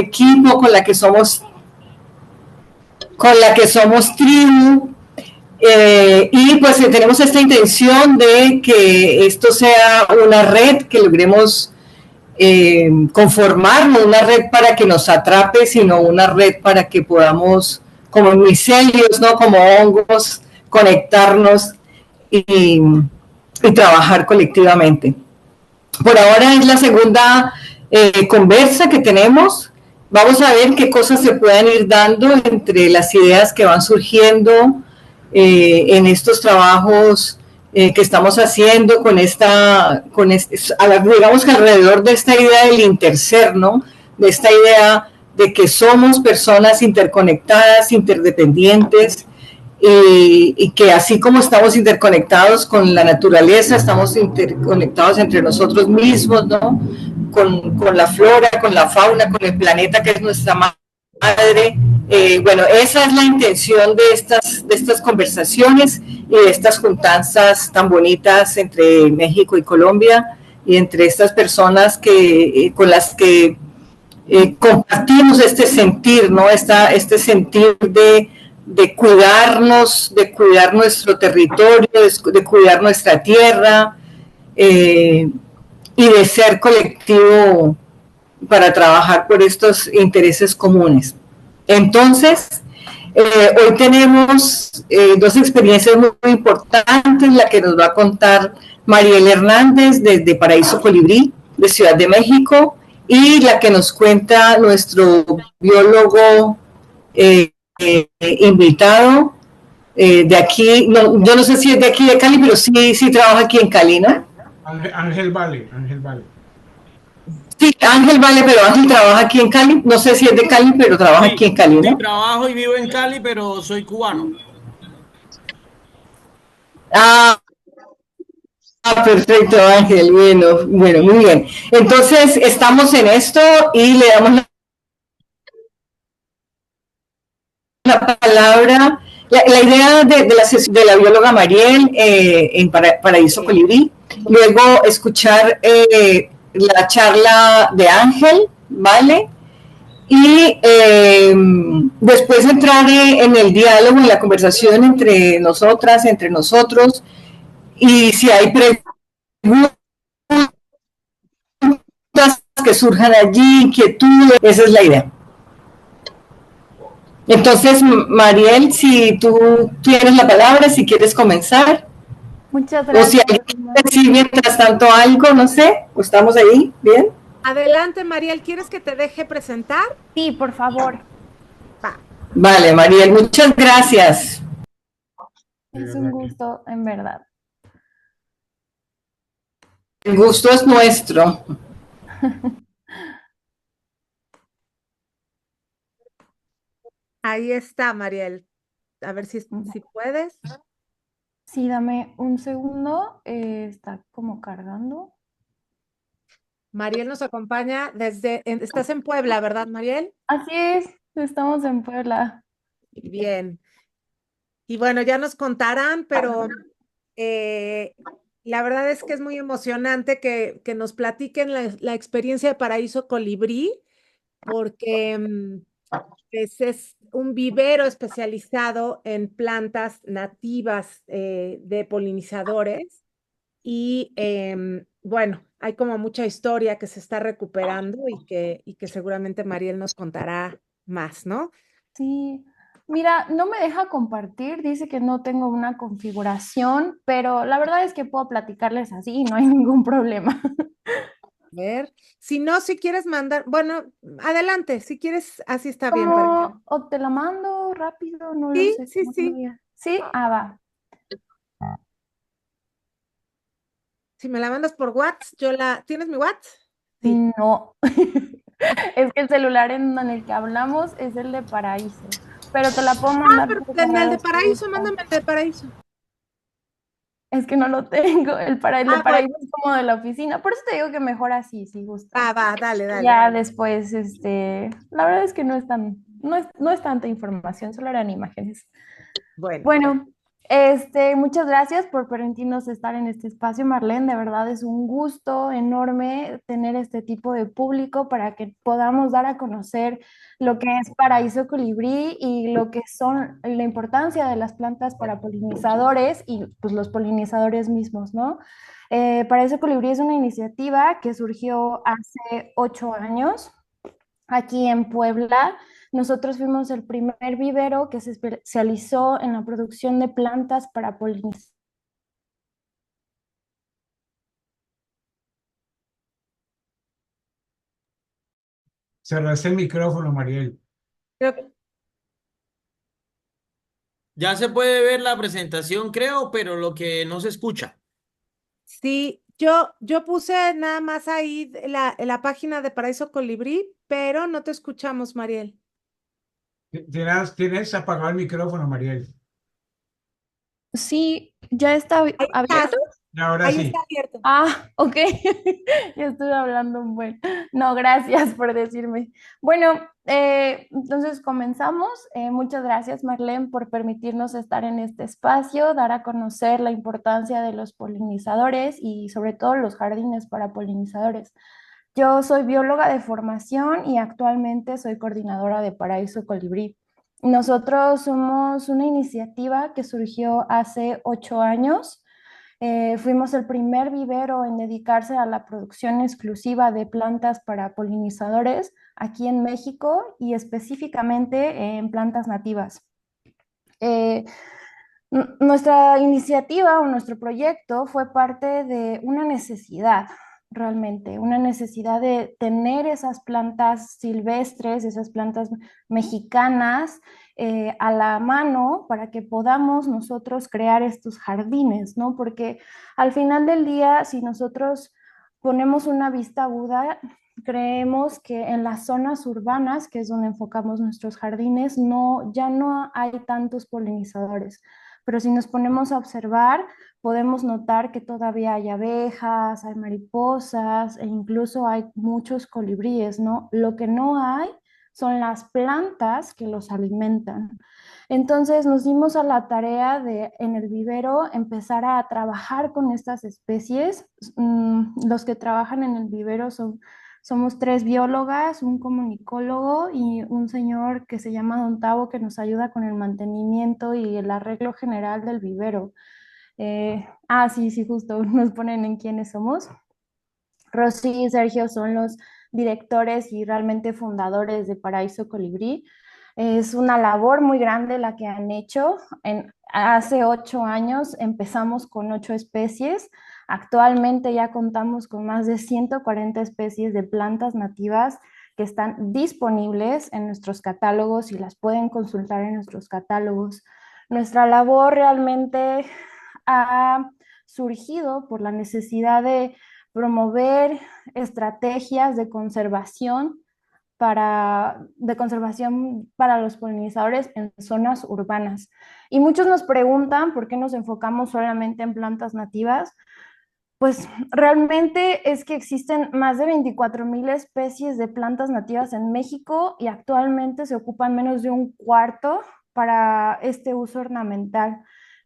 equipo, con la que somos tribu, y pues tenemos esta intención de que esto sea una red, que logremos conformar, no una red para que nos atrape, sino una red para que podamos, como micelios, ¿no? Como hongos, conectarnos y trabajar colectivamente. Por ahora es la segunda conversa que tenemos. Vamos a ver qué cosas se pueden ir dando entre las ideas que van surgiendo en estos trabajos que estamos haciendo digamos que alrededor de esta idea del interser, ¿no? De esta idea de que somos personas interconectadas, interdependientes, y que así como estamos interconectados con la naturaleza, estamos interconectados entre nosotros mismos, ¿no? Con la flora, con la fauna, con el planeta que es nuestra madre. Bueno, esa es la intención de estas conversaciones y de estas juntanzas tan bonitas entre México y Colombia, y entre estas personas con las que compartimos este sentir, ¿no? Este sentir de cuidarnos, de cuidar nuestro territorio, de cuidar nuestra tierra, y de ser colectivo para trabajar por estos intereses comunes. Entonces, hoy tenemos dos experiencias muy importantes, la que nos va a contar Mariel Hernández desde Paraíso Colibrí, de Ciudad de México, y la que nos cuenta nuestro biólogo invitado de aquí, no, yo no sé si es de aquí de Cali, pero sí trabaja aquí en Cali, ¿no? Ángel Vale. Sí, Ángel Vale, pero Ángel trabaja aquí en Cali, no sé si es de Cali, pero trabaja aquí en Cali, ¿no? Sí, trabajo y vivo en Cali, pero soy cubano. Perfecto, Ángel, bueno, muy bien. Entonces, estamos en esto y le damos la palabra. La idea de la bióloga Mariel en Paraíso Colibrí, luego escuchar la charla de Ángel, ¿vale? Y después entrar en el diálogo, en la conversación entre nosotras, entre nosotros, y si hay preguntas que surjan allí, inquietudes, esa es la idea. Entonces, Mariel, si tú tienes la palabra, si quieres comenzar. Muchas gracias. O si alguien quiere decir mientras tanto algo, no sé, pues estamos ahí, ¿bien? Adelante, Mariel, ¿quieres que te deje presentar? Sí, por favor. Va. Vale, Mariel, muchas gracias. Es un gusto, en verdad. El gusto es nuestro. Ahí está, Mariel. A ver si puedes. Sí, dame un segundo. Está como cargando. Mariel nos acompaña estás en Puebla, ¿verdad, Mariel? Así es, estamos en Puebla. Bien. Y bueno, ya nos contarán, pero la verdad es que es muy emocionante que nos platiquen la experiencia de Paraíso Colibrí, porque es un vivero especializado en plantas nativas de polinizadores. Y bueno, hay como mucha historia que se está recuperando y que seguramente Mariel nos contará más, ¿no? Sí, mira, no me deja compartir, dice que no tengo una configuración, pero la verdad es que puedo platicarles así y no hay ningún problema. A ver, si no, si quieres mandar, bueno, adelante, si quieres, así está bien. ¿O te la mando rápido? No Sí, lo sé. sí. ¿Sí? Va. Si me la mandas por WhatsApp, ¿tienes mi WhatsApp? Sí. No, es que el celular en el que hablamos es el de Paraíso, pero te la puedo mandar. Pero en el de Paraíso, mándame el de Paraíso. Es que no lo tengo, el de Paraíso bueno. es como de la oficina, por eso te digo que mejor así, si gusta. Va, dale. Ya después, la verdad es que no es tanta información, solo eran imágenes. Bueno, Muchas gracias por permitirnos estar en este espacio, Marlene. De verdad es un gusto enorme tener este tipo de público para que podamos dar a conocer lo que es Paraíso Colibrí y lo que son la importancia de las plantas para polinizadores y pues los polinizadores mismos, ¿no? Paraíso Colibrí es una iniciativa que surgió hace 8 años aquí en Puebla. Nosotros fuimos el primer vivero que se especializó en la producción de plantas para polinizar. Cerraste el micrófono, Mariel. Creo que Ya se puede ver la presentación, creo, pero lo que no se escucha. sí, yo puse nada más ahí la página de Paraíso Colibrí, pero no te escuchamos, Mariel. Tienes apagado el micrófono, Mariel. Sí, ya está Ahí abierto. estás, Y ahora ahí está sí. abierto. Ah, ok. Ya estoy hablando un buen. No, gracias por decirme. Bueno, entonces comenzamos. Muchas gracias, Marlene, por permitirnos estar en este espacio, dar a conocer la importancia de los polinizadores y sobre todo los jardines para polinizadores. Yo soy bióloga de formación y actualmente soy coordinadora de Paraíso Colibrí. Nosotros somos una iniciativa que surgió hace 8 años. Fuimos el primer vivero en dedicarse a la producción exclusiva de plantas para polinizadores aquí en México y específicamente en plantas nativas. Eh, Nuestra iniciativa o nuestro proyecto fue parte de una necesidad, realmente, una necesidad de tener esas plantas silvestres, esas plantas mexicanas a la mano para que podamos nosotros crear estos jardines, ¿no? Porque al final del día, si nosotros ponemos una vista aguda, creemos que en las zonas urbanas, que es donde enfocamos nuestros jardines, no, ya no hay tantos polinizadores. Pero si nos ponemos a observar, podemos notar que todavía hay abejas, hay mariposas e incluso hay muchos colibríes, ¿no? Lo que no hay son las plantas que los alimentan. Entonces nos dimos a la tarea de en el vivero empezar a trabajar con estas especies. Los que trabajan en el vivero somos tres biólogas, un comunicólogo y un señor que se llama Don Tavo que nos ayuda con el mantenimiento y el arreglo general del vivero. Sí, sí, justo nos ponen en quiénes somos. Rosy y Sergio son los directores y realmente fundadores de Paraíso Colibrí. Es una labor muy grande la que han hecho. Hace 8 años empezamos con 8 especies. Actualmente ya contamos con más de 140 especies de plantas nativas que están disponibles en nuestros catálogos y las pueden consultar en nuestros catálogos. Nuestra labor realmente ha surgido por la necesidad de promover estrategias de conservación para los polinizadores en zonas urbanas. Y muchos nos preguntan por qué nos enfocamos solamente en plantas nativas. Pues realmente es que existen más de 24,000 especies de plantas nativas en México y actualmente se ocupan menos de un cuarto para este uso ornamental.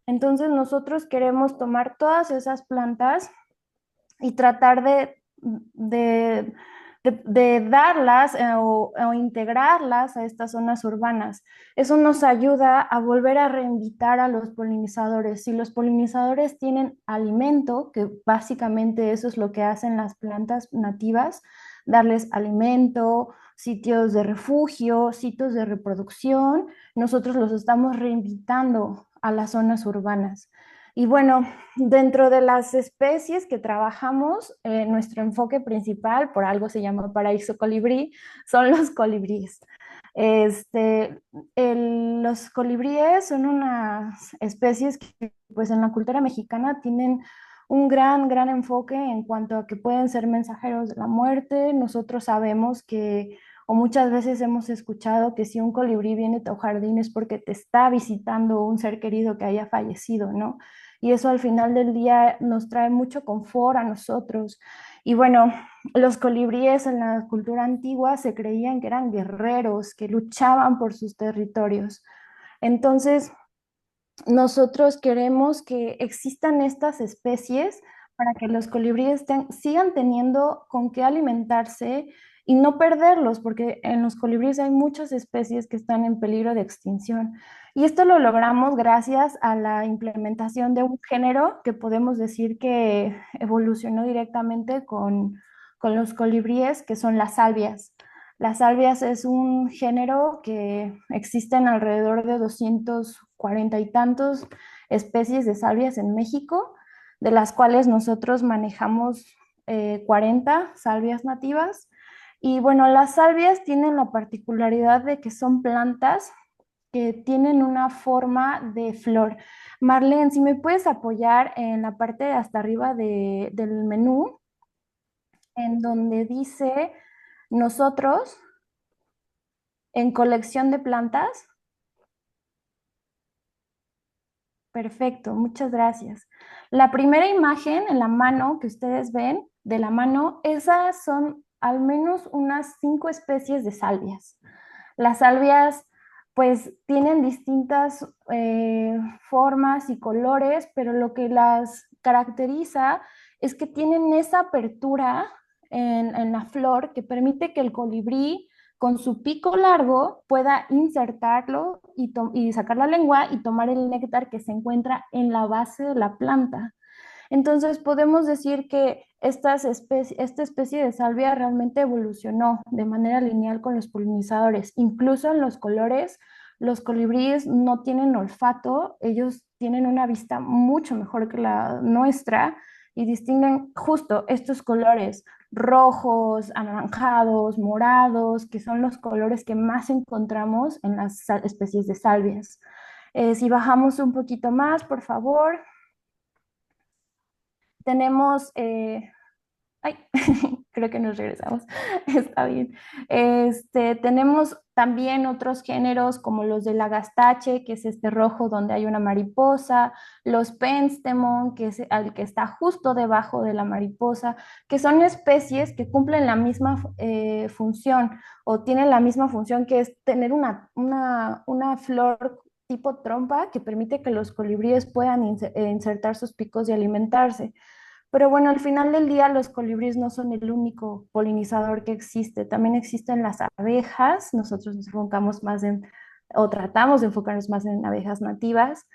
Entonces nosotros queremos tomar todas esas plantas y tratar de, de darlas o integrarlas a estas zonas urbanas. Eso nos ayuda a volver a reinvitar a los polinizadores. Si los polinizadores tienen alimento, que básicamente eso es lo que hacen las plantas nativas, darles alimento, sitios de refugio, sitios de reproducción, nosotros los estamos reinvitando a las zonas urbanas. Y bueno, dentro de las especies que trabajamos, nuestro enfoque principal, por algo se llama paraíso colibrí, son los colibríes. Los colibríes son unas especies que pues en la cultura mexicana tienen un gran enfoque en cuanto a que pueden ser mensajeros de la muerte. Nosotros sabemos que, o muchas veces hemos escuchado que si un colibrí viene a tu jardín es porque te está visitando un ser querido que haya fallecido, ¿no? Y eso al final del día nos trae mucho confort a nosotros. Y bueno, los colibríes en la cultura antigua se creían que eran guerreros, que luchaban por sus territorios. Entonces, nosotros queremos que existan estas especies para que los colibríes sigan teniendo con qué alimentarse y no perderlos, porque en los colibríes hay muchas especies que están en peligro de extinción. Y esto lo logramos gracias a la implementación de un género que podemos decir que evolucionó directamente con los colibríes, que son las salvias. Las salvias es un género que existen alrededor de 240 y tantos especies de salvias en México, de las cuales nosotros manejamos 40 salvias nativas. Y bueno, las salvias tienen la particularidad de que son plantas que tienen una forma de flor. Marlene, si me puedes apoyar en la parte de hasta arriba del menú, en donde dice nosotros en colección de plantas. Perfecto, muchas gracias. La primera imagen en la mano que ustedes ven de la mano, esas son al menos unas 5 especies de salvias. Las salvias pues tienen distintas formas y colores, pero lo que las caracteriza es que tienen esa apertura en la flor que permite que el colibrí con su pico largo pueda insertarlo y sacar la lengua y tomar el néctar que se encuentra en la base de la planta. Entonces podemos decir que esta especie de salvia realmente evolucionó de manera lineal con los polinizadores. Incluso en los colores, los colibríes no tienen olfato, ellos tienen una vista mucho mejor que la nuestra y distinguen justo estos colores rojos, anaranjados, morados, que son los colores que más encontramos en las especies de salvias. Si bajamos un poquito más, por favor. Tenemos, ay, creo que nos regresamos, está bien. Tenemos también otros géneros como los del agastache, que es este rojo donde hay una mariposa, los penstemon, que es el que está justo debajo de la mariposa, que son especies que cumplen la misma función o tienen la misma función que es tener una flor tipo trompa que permite que los colibríes puedan insertar sus picos y alimentarse. Pero bueno, al final del día los colibríes no son el único polinizador que existe. También existen las abejas. Nosotros nos enfocamos más o tratamos de enfocarnos más en abejas nativas.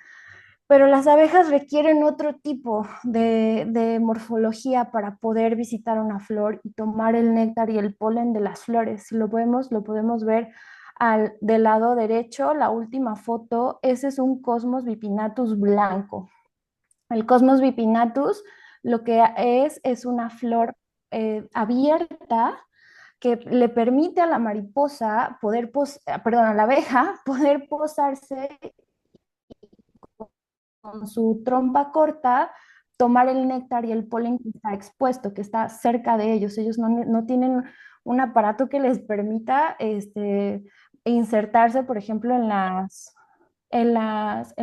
Pero las abejas requieren otro tipo de morfología para poder visitar una flor y tomar el néctar y el polen de las flores. Si lo podemos ver del lado derecho, la última foto, ese es un Cosmos bipinnatus blanco. El Cosmos bipinnatus lo que es una flor abierta que le permite a la mariposa a la abeja poder posarse con su trompa corta, tomar el néctar y el polen que está expuesto, que está cerca de ellos. Ellos no tienen un aparato que les permita insertarse, por ejemplo, en las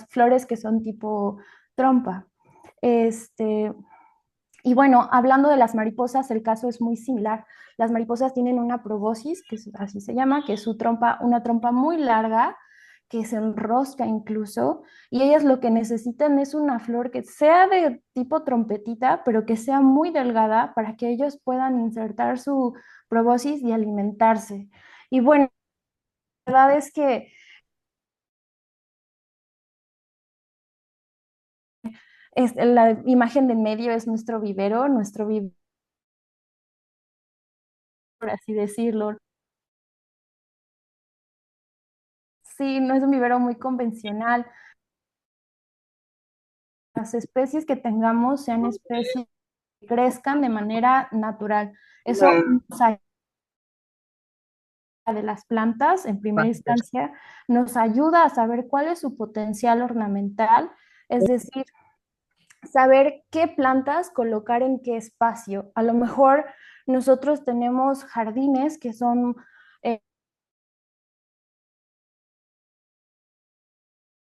flores que son tipo trompa. Y bueno, hablando de las mariposas, el caso es muy similar. Las mariposas tienen una proboscis, que así se llama, que es una trompa muy larga, que se enrosca incluso, y ellas lo que necesitan es una flor que sea de tipo trompetita, pero que sea muy delgada para que ellos puedan insertar su proboscis y alimentarse. Y bueno, la verdad es que la imagen de medio es nuestro vivero, por así decirlo. Sí, no es un vivero muy convencional. Las especies que tengamos sean especies que crezcan de manera natural. Eso nos ayuda de las plantas, en primera instancia, nos ayuda a saber cuál es su potencial ornamental, es decir, saber qué plantas colocar en qué espacio. A lo mejor nosotros tenemos jardines que son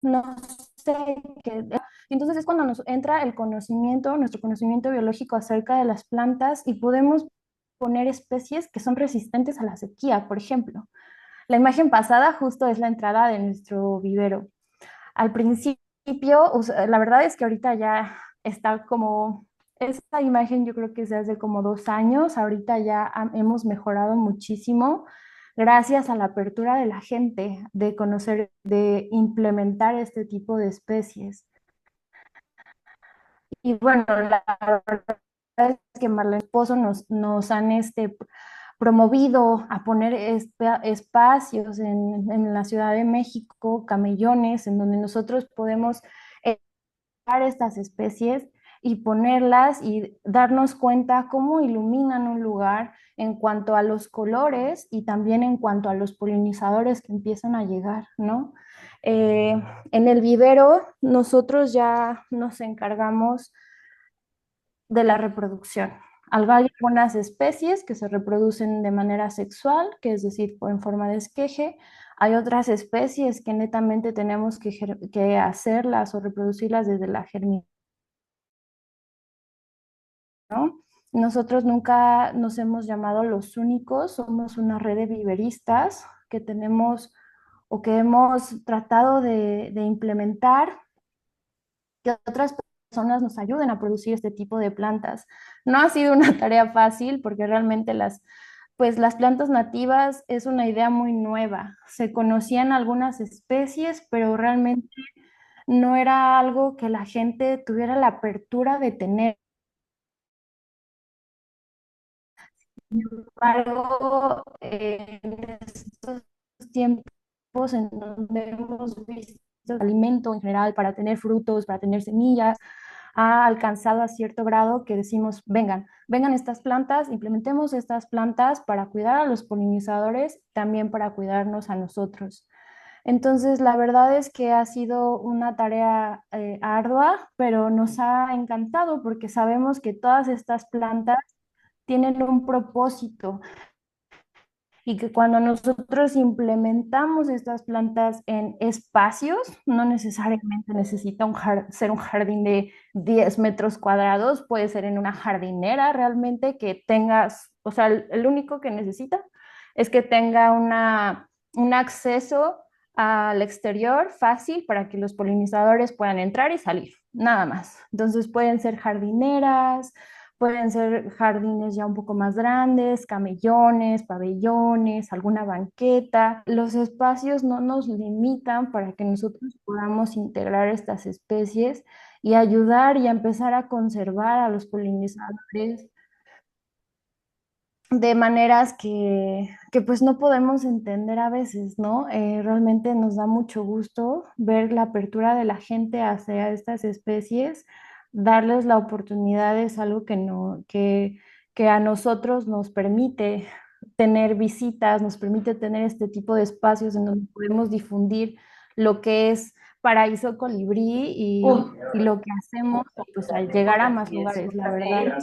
no sé qué. Entonces es cuando nos entra el conocimiento, nuestro conocimiento biológico acerca de las plantas y podemos poner especies que son resistentes a la sequía, por ejemplo. La imagen pasada justo es la entrada de nuestro vivero. Al principio, o sea, la verdad es que ahorita ya está como, esta imagen yo creo que es hace como 2 años, ahorita ya hemos mejorado muchísimo gracias a la apertura de la gente de conocer, de implementar este tipo de especies. Y bueno, la verdad es que Marlene Esposo nos han promovido a poner espacios en la Ciudad de México, camellones, en donde nosotros podemos estas especies y ponerlas y darnos cuenta cómo iluminan un lugar en cuanto a los colores y también en cuanto a los polinizadores que empiezan a llegar, ¿no? Eh, en el vivero nosotros ya nos encargamos de la reproducción. Hay algunas especies que se reproducen de manera sexual, que es decir, en forma de esqueje. Hay otras especies que netamente tenemos que hacerlas o reproducirlas desde la germinación, ¿no? Nosotros nunca nos hemos llamado los únicos, somos una red de viveristas que tenemos o que hemos tratado de implementar que otras personas nos ayuden a producir este tipo de plantas. No ha sido una tarea fácil porque realmente pues las plantas nativas es una idea muy nueva. Se conocían algunas especies, pero realmente no era algo que la gente tuviera la apertura de tener. Sin embargo, en estos tiempos en donde hemos visto el alimento en general para tener frutos, para tener semillas, ha alcanzado a cierto grado que decimos, vengan estas plantas, implementemos estas plantas para cuidar a los polinizadores, también para cuidarnos a nosotros. Entonces, la verdad es que ha sido una tarea ardua, pero nos ha encantado porque sabemos que todas estas plantas tienen un propósito y que cuando nosotros implementamos estas plantas en espacios, no necesariamente necesita ser un jardín de 10 metros cuadrados, puede ser en una jardinera realmente que tengas, o sea, el único que necesita es que tenga un acceso al exterior fácil para que los polinizadores puedan entrar y salir, nada más. Entonces pueden ser jardineras, pueden ser jardines ya un poco más grandes, camellones, pabellones, alguna banqueta. Los espacios no nos limitan para que nosotros podamos integrar estas especies y ayudar y empezar a conservar a los polinizadores de maneras que pues no podemos entender a veces, ¿no? Realmente nos da mucho gusto ver la apertura de la gente hacia estas especies, darles la oportunidad es algo que, no, que a nosotros nos permite tener visitas, nos permite tener este tipo de espacios en donde podemos difundir lo que es Paraíso Colibrí y lo que hacemos, pues al llegar a más lugares, la verdad.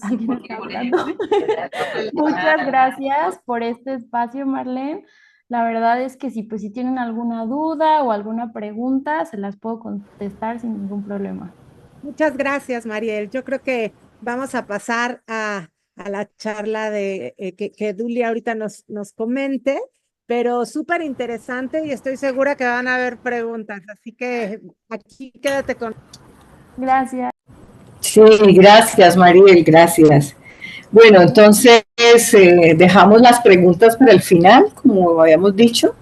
¿Alguien está hablando? Muchas gracias por este espacio, Marlene. La verdad es que pues, si tienen alguna duda o alguna pregunta, se las puedo contestar sin ningún problema. Muchas gracias, Mariel. Yo creo que vamos a pasar a la charla de que Dulia ahorita nos comente, pero súper interesante y estoy segura que van a haber preguntas. Así que aquí quédate con. Gracias. Sí, gracias, Mariel, gracias. Bueno, entonces dejamos las preguntas para el final, como habíamos dicho,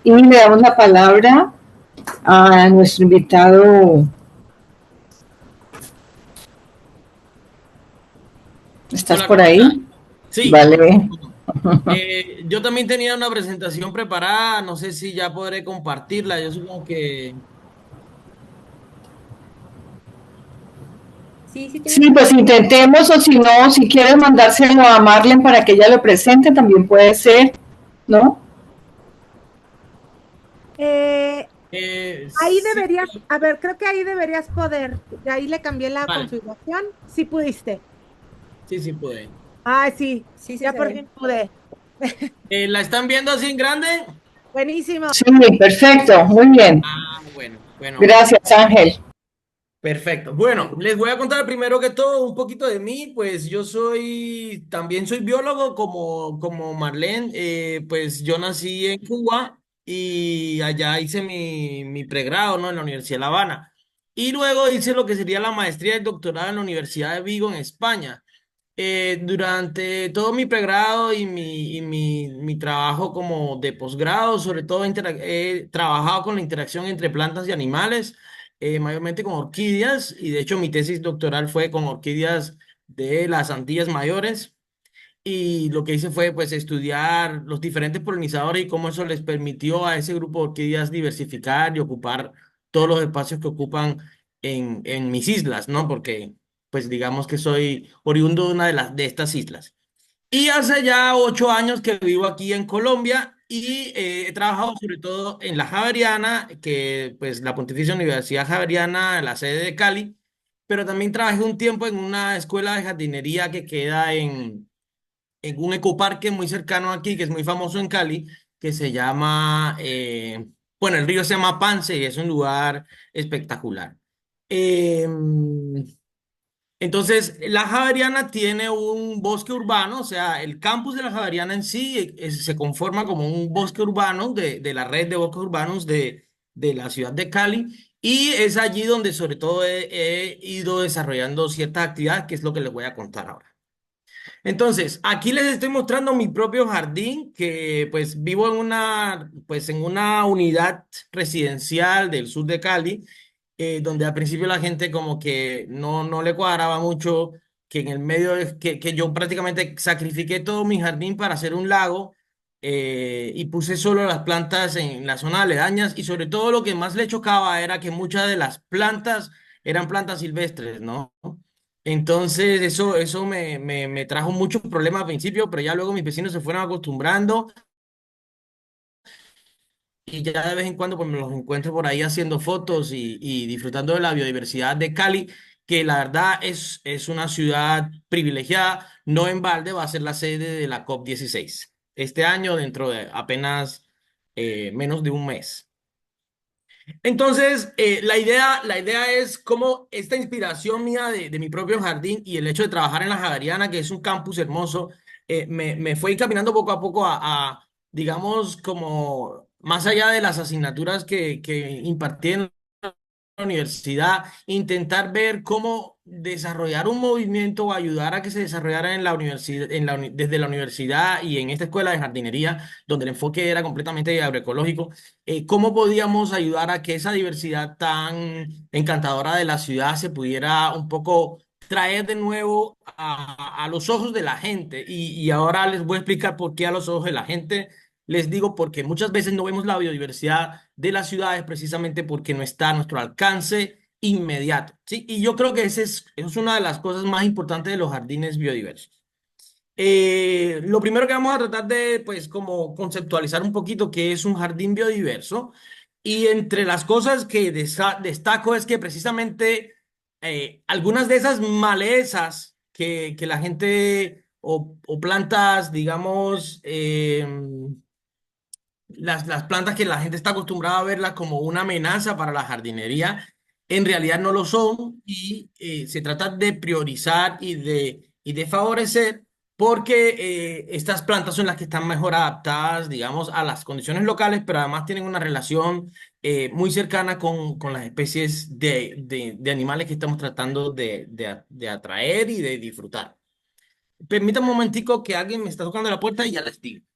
y le damos la palabra a nuestro invitado. ¿Estás Hola, por ¿cómo ahí? están? Sí. Vale. Yo también tenía una presentación preparada, no sé si ya podré compartirla, yo supongo que... Sí, pues intentemos, o si no, si quieres mandárselo a Marlene para que ella lo presente, también puede ser, ¿no? Ahí Sí, deberías, a ver, creo que ahí deberías poder. De ahí le cambié la vale, configuración. Sí pudiste. sí puede. Ay, sí, ya por fin pude. ¿La están viendo así en grande? Buenísimo. Sí, perfecto, muy bien. Ah, bueno. Gracias, Ángel. Perfecto. Bueno, les voy a contar primero que todo un poquito de mí. Pues yo también soy biólogo como Marlene. Pues yo nací en Cuba y allá hice mi pregrado, ¿no? En la Universidad de La Habana. Y luego hice lo que sería la maestría y doctorado en la Universidad de Vigo, en España. Durante todo mi pregrado y mi trabajo como de posgrado, sobre todo he trabajado con la interacción entre plantas y animales, mayormente con orquídeas, y de hecho mi tesis doctoral fue con orquídeas de las Antillas Mayores. Y lo que hice fue pues estudiar los diferentes polinizadores y cómo eso les permitió a ese grupo de orquídeas diversificar y ocupar todos los espacios que ocupan en mis islas, ¿no? Porque pues digamos que soy oriundo de una de estas islas. Y hace ya 8 años que vivo aquí en Colombia y he trabajado sobre todo en la Javeriana, que pues la Pontificia Universidad Javeriana, la sede de Cali, pero también trabajé un tiempo en una escuela de jardinería que queda en un ecoparque muy cercano aquí, que es muy famoso en Cali, que se llama, bueno, el río se llama Pance y es un lugar espectacular. Entonces, la Javeriana tiene un bosque urbano, o sea, el campus de la Javeriana en sí se conforma como un bosque urbano de la red de bosques urbanos de la ciudad de Cali, y es allí donde sobre todo he ido desarrollando ciertas actividades, que es lo que les voy a contar ahora. Entonces, aquí les estoy mostrando mi propio jardín, que pues vivo pues en una unidad residencial del sur de Cali, donde al principio la gente como que no le cuadraba mucho que en el medio, que yo prácticamente sacrifiqué todo mi jardín para hacer un lago, y puse solo las plantas en las zonas aledañas, y sobre todo lo que más le chocaba era que muchas de las plantas eran plantas silvestres, ¿no? Entonces, eso me trajo muchos problemas al principio, pero ya luego mis vecinos se fueron acostumbrando, y ya de vez en cuando pues me los encuentro por ahí haciendo fotos y disfrutando de la biodiversidad de Cali, que la verdad es una ciudad privilegiada. No en balde va a ser la sede de la COP16 este año, dentro de apenas menos de un mes. Entonces, la idea es cómo esta inspiración mía de mi propio jardín y el hecho de trabajar en la Javeriana, que es un campus hermoso, me fue encaminando poco a poco digamos, como más allá de las asignaturas que impartí en la universidad, intentar ver cómo desarrollar un movimiento o ayudar a que se desarrollara en la universidad, desde la universidad y en esta escuela de jardinería, donde el enfoque era completamente agroecológico. Cómo podíamos ayudar a que esa diversidad tan encantadora de la ciudad se pudiera un poco traer de nuevo a los ojos de la gente. Y ahora les voy a explicar por qué a los ojos de la gente. Les digo porque muchas veces no vemos la biodiversidad de las ciudades precisamente porque no está a nuestro alcance inmediato, ¿sí? Y yo creo que eso es una de las cosas más importantes de los jardines biodiversos. Lo primero que vamos a tratar de, pues, como conceptualizar un poquito qué es un jardín biodiverso. Y entre las cosas que destaco es que precisamente algunas de esas malezas que la gente o plantas, digamos, las plantas que la gente está acostumbrada a verlas como una amenaza para la jardinería, en realidad no lo son, y se trata de priorizar y de favorecer, porque estas plantas son las que están mejor adaptadas, digamos, a las condiciones locales, pero además tienen una relación muy cercana con las especies de animales que estamos tratando de atraer y de disfrutar. Permítame un momentico, que alguien me está tocando la puerta y ya les digo.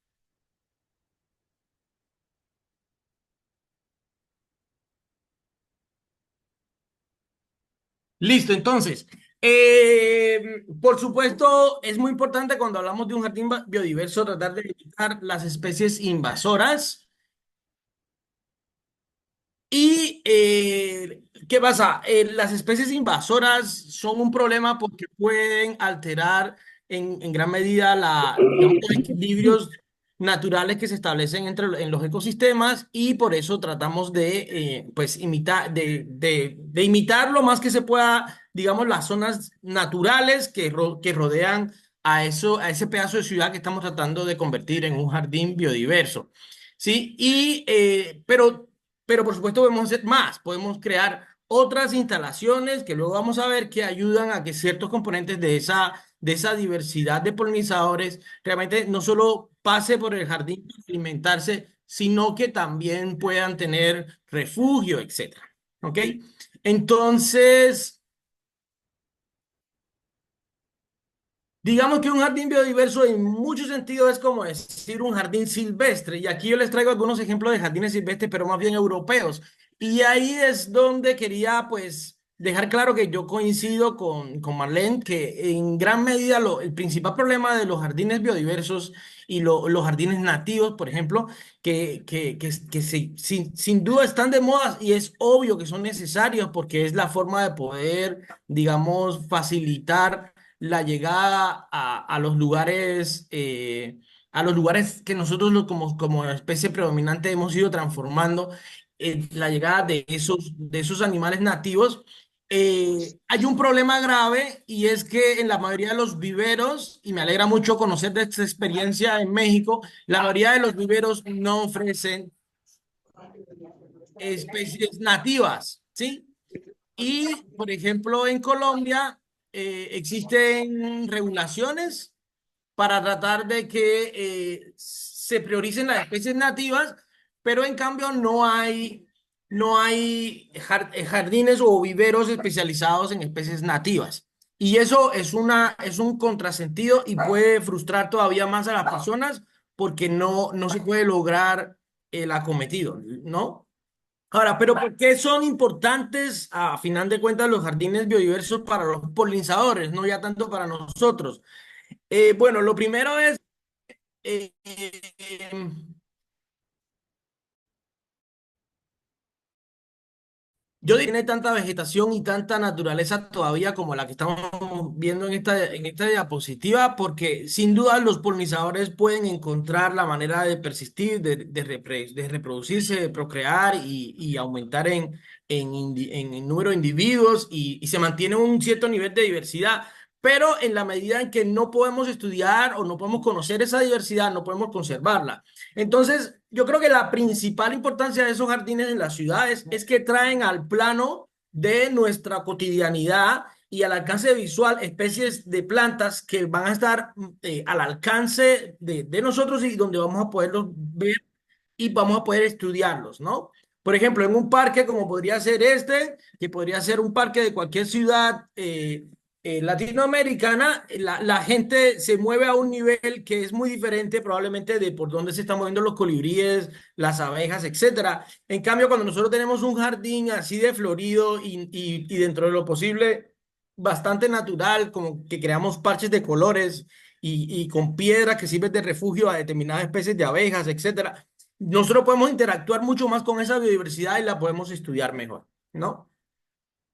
Listo, entonces, por supuesto, es muy importante cuando hablamos de un jardín biodiverso tratar de limitar las especies invasoras. Y, ¿qué pasa? Las especies invasoras son un problema porque pueden alterar en gran medida digamos, los equilibrios naturales que se establecen en los ecosistemas, y por eso tratamos pues, de imitar lo más que se pueda, digamos, las zonas naturales que rodean a ese pedazo de ciudad que estamos tratando de convertir en un jardín biodiverso. ¿Sí? Pero por supuesto podemos hacer más, podemos crear otras instalaciones que luego vamos a ver, que ayudan a que ciertos componentes de esa diversidad de polinizadores realmente no solo pase por el jardín para alimentarse, sino que también puedan tener refugio, etcétera. ¿Ok? Entonces, digamos que un jardín biodiverso en muchos sentidos es como decir un jardín silvestre. Y aquí yo les traigo algunos ejemplos de jardines silvestres, pero más bien europeos. Y ahí es donde quería pues dejar claro que yo coincido con Marlene, que en gran medida el principal problema de los jardines biodiversos y los jardines nativos, por ejemplo, sin duda están de moda y es obvio que son necesarios porque es la forma de poder, digamos, facilitar la llegada a los lugares que nosotros como especie predominante hemos ido transformando, la llegada de esos animales nativos. Hay un problema grave y es que en la mayoría de los viveros, y me alegra mucho conocer de esta experiencia en México, la mayoría de los viveros no ofrecen especies nativas, ¿sí? Y, por ejemplo, en Colombia existen regulaciones para tratar de que se prioricen las especies nativas, pero en cambio no hay jardines o viveros especializados en especies nativas. Y eso es un contrasentido y puede frustrar todavía más a las personas porque no se puede lograr el acometido, ¿no? Ahora, pero ¿por qué son importantes a final de cuentas los jardines biodiversos para los polinizadores, no ya tanto para nosotros? Bueno, lo primero es, eh, eh, yo diría que tiene tanta vegetación y tanta naturaleza todavía como la que estamos viendo en esta diapositiva, porque sin duda los polinizadores pueden encontrar la manera de persistir, de reproducirse, de procrear y aumentar en el número de individuos y se mantiene un cierto nivel de diversidad. Pero en la medida en que no podemos estudiar o no podemos conocer esa diversidad, no podemos conservarla. Entonces, yo creo que la principal importancia de esos jardines en las ciudades es que traen al plano de nuestra cotidianidad y al alcance visual especies de plantas que van a estar al alcance de nosotros y donde vamos a poderlos ver y vamos a poder estudiarlos, ¿no? Por ejemplo, en un parque como podría ser este, que podría ser un parque de cualquier ciudad latinoamericana, la gente se mueve a un nivel que es muy diferente probablemente de por dónde se están moviendo los colibríes, las abejas, etcétera. En cambio, cuando nosotros tenemos un jardín así de florido y dentro de lo posible bastante natural, como que creamos parches de colores y con piedras que sirven de refugio a determinadas especies de abejas, etcétera, nosotros podemos interactuar mucho más con esa biodiversidad y la podemos estudiar mejor, ¿no?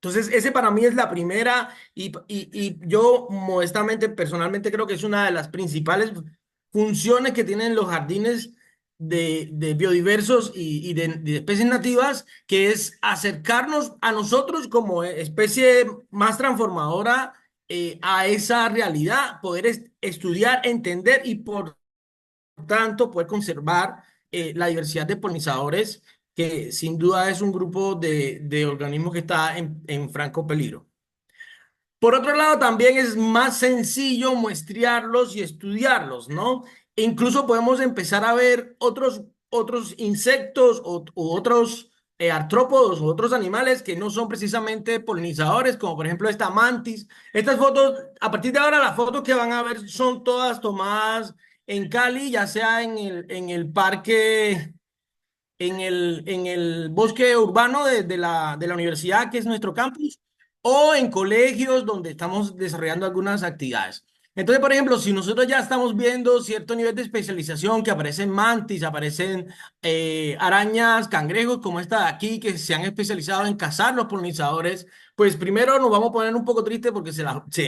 Entonces, ese para mí es la primera y yo modestamente, personalmente creo que es una de las principales funciones que tienen los jardines de biodiversos y de especies nativas, que es acercarnos a nosotros como especie más transformadora a esa realidad, poder estudiar, entender y por tanto poder conservar la diversidad de polinizadores que sin duda es un grupo de organismos que está en franco peligro. Por otro lado, también es más sencillo muestrearlos y estudiarlos, ¿no? E incluso podemos empezar a ver otros insectos u otros artrópodos u otros animales que no son precisamente polinizadores, como por ejemplo esta mantis. Estas fotos, a partir de ahora, las fotos que van a ver son todas tomadas en Cali, ya sea en el parque en el bosque urbano de la universidad, que es nuestro campus, o en colegios donde estamos desarrollando algunas actividades. Entonces, por ejemplo, si nosotros ya estamos viendo cierto nivel de especialización, que aparecen mantis, aparecen arañas, cangrejos, como esta de aquí, que se han especializado en cazar los polinizadores, pues primero nos vamos a poner un poco tristes porque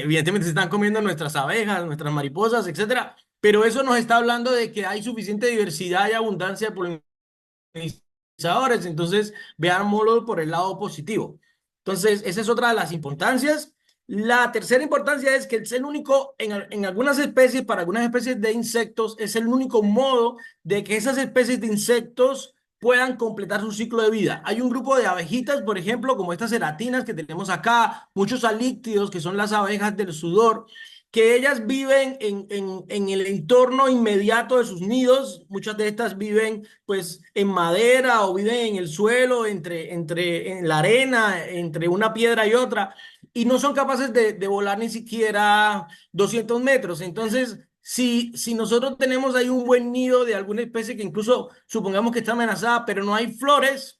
evidentemente se están comiendo nuestras abejas, nuestras mariposas, etcétera. Pero eso nos está hablando de que hay suficiente diversidad y abundancia de polinizadores organizadores, entonces veámoslo por el lado positivo. Entonces, esa es otra de las importancias. La tercera importancia es que es el único, en algunas especies, para algunas especies de insectos, es el único modo de que esas especies de insectos puedan completar su ciclo de vida. Hay un grupo de abejitas, por ejemplo, como estas ceratinas que tenemos acá, muchos alíctidos, que son las abejas del sudor, que ellas viven en el entorno inmediato de sus nidos. Muchas de estas viven pues en madera o viven en el suelo, en la arena, entre una piedra y otra, y no son capaces de volar ni siquiera 200 metros. Entonces, si nosotros tenemos ahí un buen nido de alguna especie que incluso supongamos que está amenazada, pero no hay flores,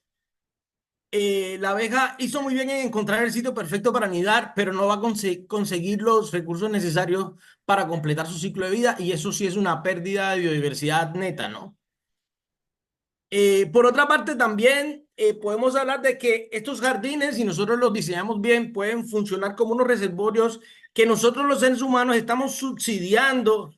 la abeja hizo muy bien en encontrar el sitio perfecto para anidar, pero no va a conseguir los recursos necesarios para completar su ciclo de vida, y eso sí es una pérdida de biodiversidad neta, ¿no? Por otra parte, también podemos hablar de que estos jardines, si nosotros los diseñamos bien, pueden funcionar como unos reservorios que nosotros los seres humanos estamos subsidiando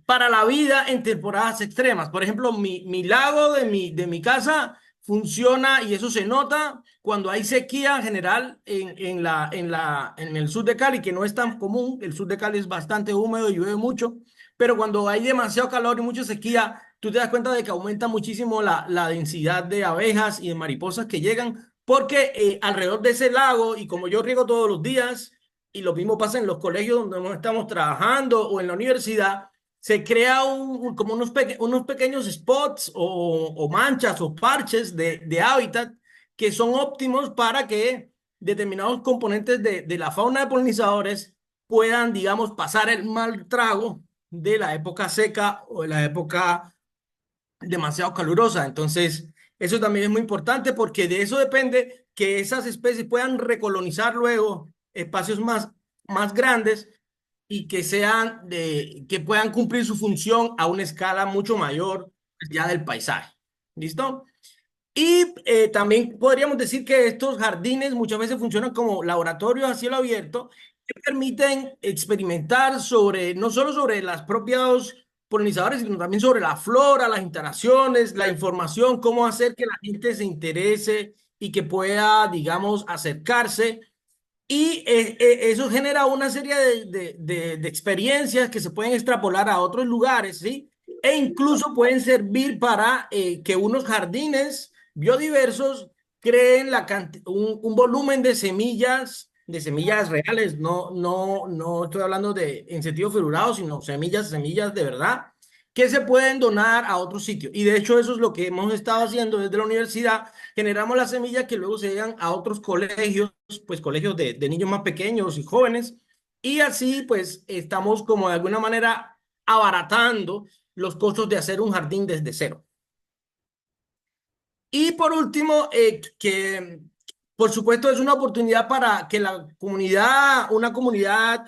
para la vida en temporadas extremas. Por ejemplo, mi lago de mi casa funciona, y eso se nota cuando hay sequía en general en el sur de Cali, que no es tan común. El sur de Cali es bastante húmedo y llueve mucho, pero cuando hay demasiado calor y mucha sequía, tú te das cuenta de que aumenta muchísimo la densidad de abejas y de mariposas que llegan, porque alrededor de ese lago, y como yo riego todos los días, y lo mismo pasa en los colegios donde no estamos trabajando o en la universidad, se crea como unos pequeños spots o manchas o parches de hábitat que son óptimos para que determinados componentes de la fauna de polinizadores puedan, digamos, pasar el mal trago de la época seca o de la época demasiado calurosa. Entonces, eso también es muy importante, porque de eso depende que esas especies puedan recolonizar luego espacios más grandes, y que puedan cumplir su función a una escala mucho mayor ya del paisaje. ¿Listo? Y también podríamos decir que estos jardines muchas veces funcionan como laboratorios a cielo abierto que permiten experimentar no solo sobre las propias polinizadores, sino también sobre la flora, las interacciones, la información, cómo hacer que la gente se interese y que pueda, digamos, acercarse. Y eso genera una serie de experiencias que se pueden extrapolar a otros lugares, ¿sí? E incluso pueden servir para que unos jardines biodiversos creen un volumen de semillas reales. No estoy hablando en sentido figurado, sino semillas de verdad, que se pueden donar a otro sitio. Y de hecho eso es lo que hemos estado haciendo desde la universidad. Generamos las semillas que luego se llegan a otros colegios, pues colegios de niños más pequeños y jóvenes, y así pues estamos como de alguna manera abaratando los costos de hacer un jardín desde cero. Y por último, que por supuesto es una oportunidad para que una comunidad,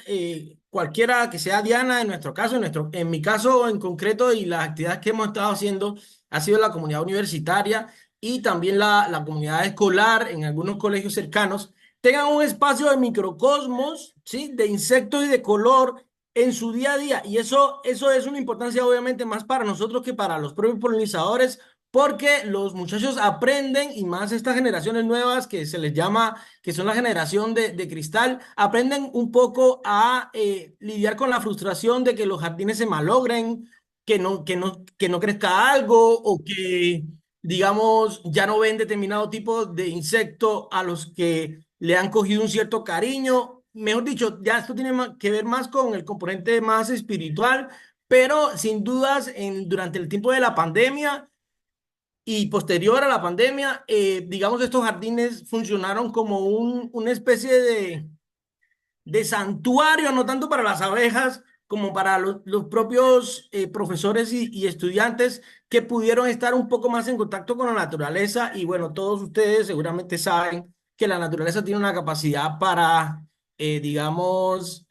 cualquiera que sea diana, en nuestro caso, en mi caso en concreto, y las actividades que hemos estado haciendo ha sido la comunidad universitaria y también la comunidad escolar en algunos colegios cercanos, tengan un espacio de microcosmos, ¿sí? De insectos y de color en su día a día. Y eso es una importancia obviamente más para nosotros que para los propios polinizadores, porque los muchachos aprenden, y más estas generaciones nuevas que se les llama, que son la generación de cristal, aprenden un poco a lidiar con la frustración de que los jardines se malogren, que no crezca algo, o que, digamos, ya no ven determinado tipo de insecto a los que le han cogido un cierto cariño. Mejor dicho, ya esto tiene que ver más con el componente más espiritual, pero sin dudas, durante el tiempo de la pandemia y posterior a la pandemia, digamos, estos jardines funcionaron como una especie de santuario, no tanto para las abejas como para los propios profesores y estudiantes, que pudieron estar un poco más en contacto con la naturaleza. Y bueno, todos ustedes seguramente saben que la naturaleza tiene una capacidad para, digamos,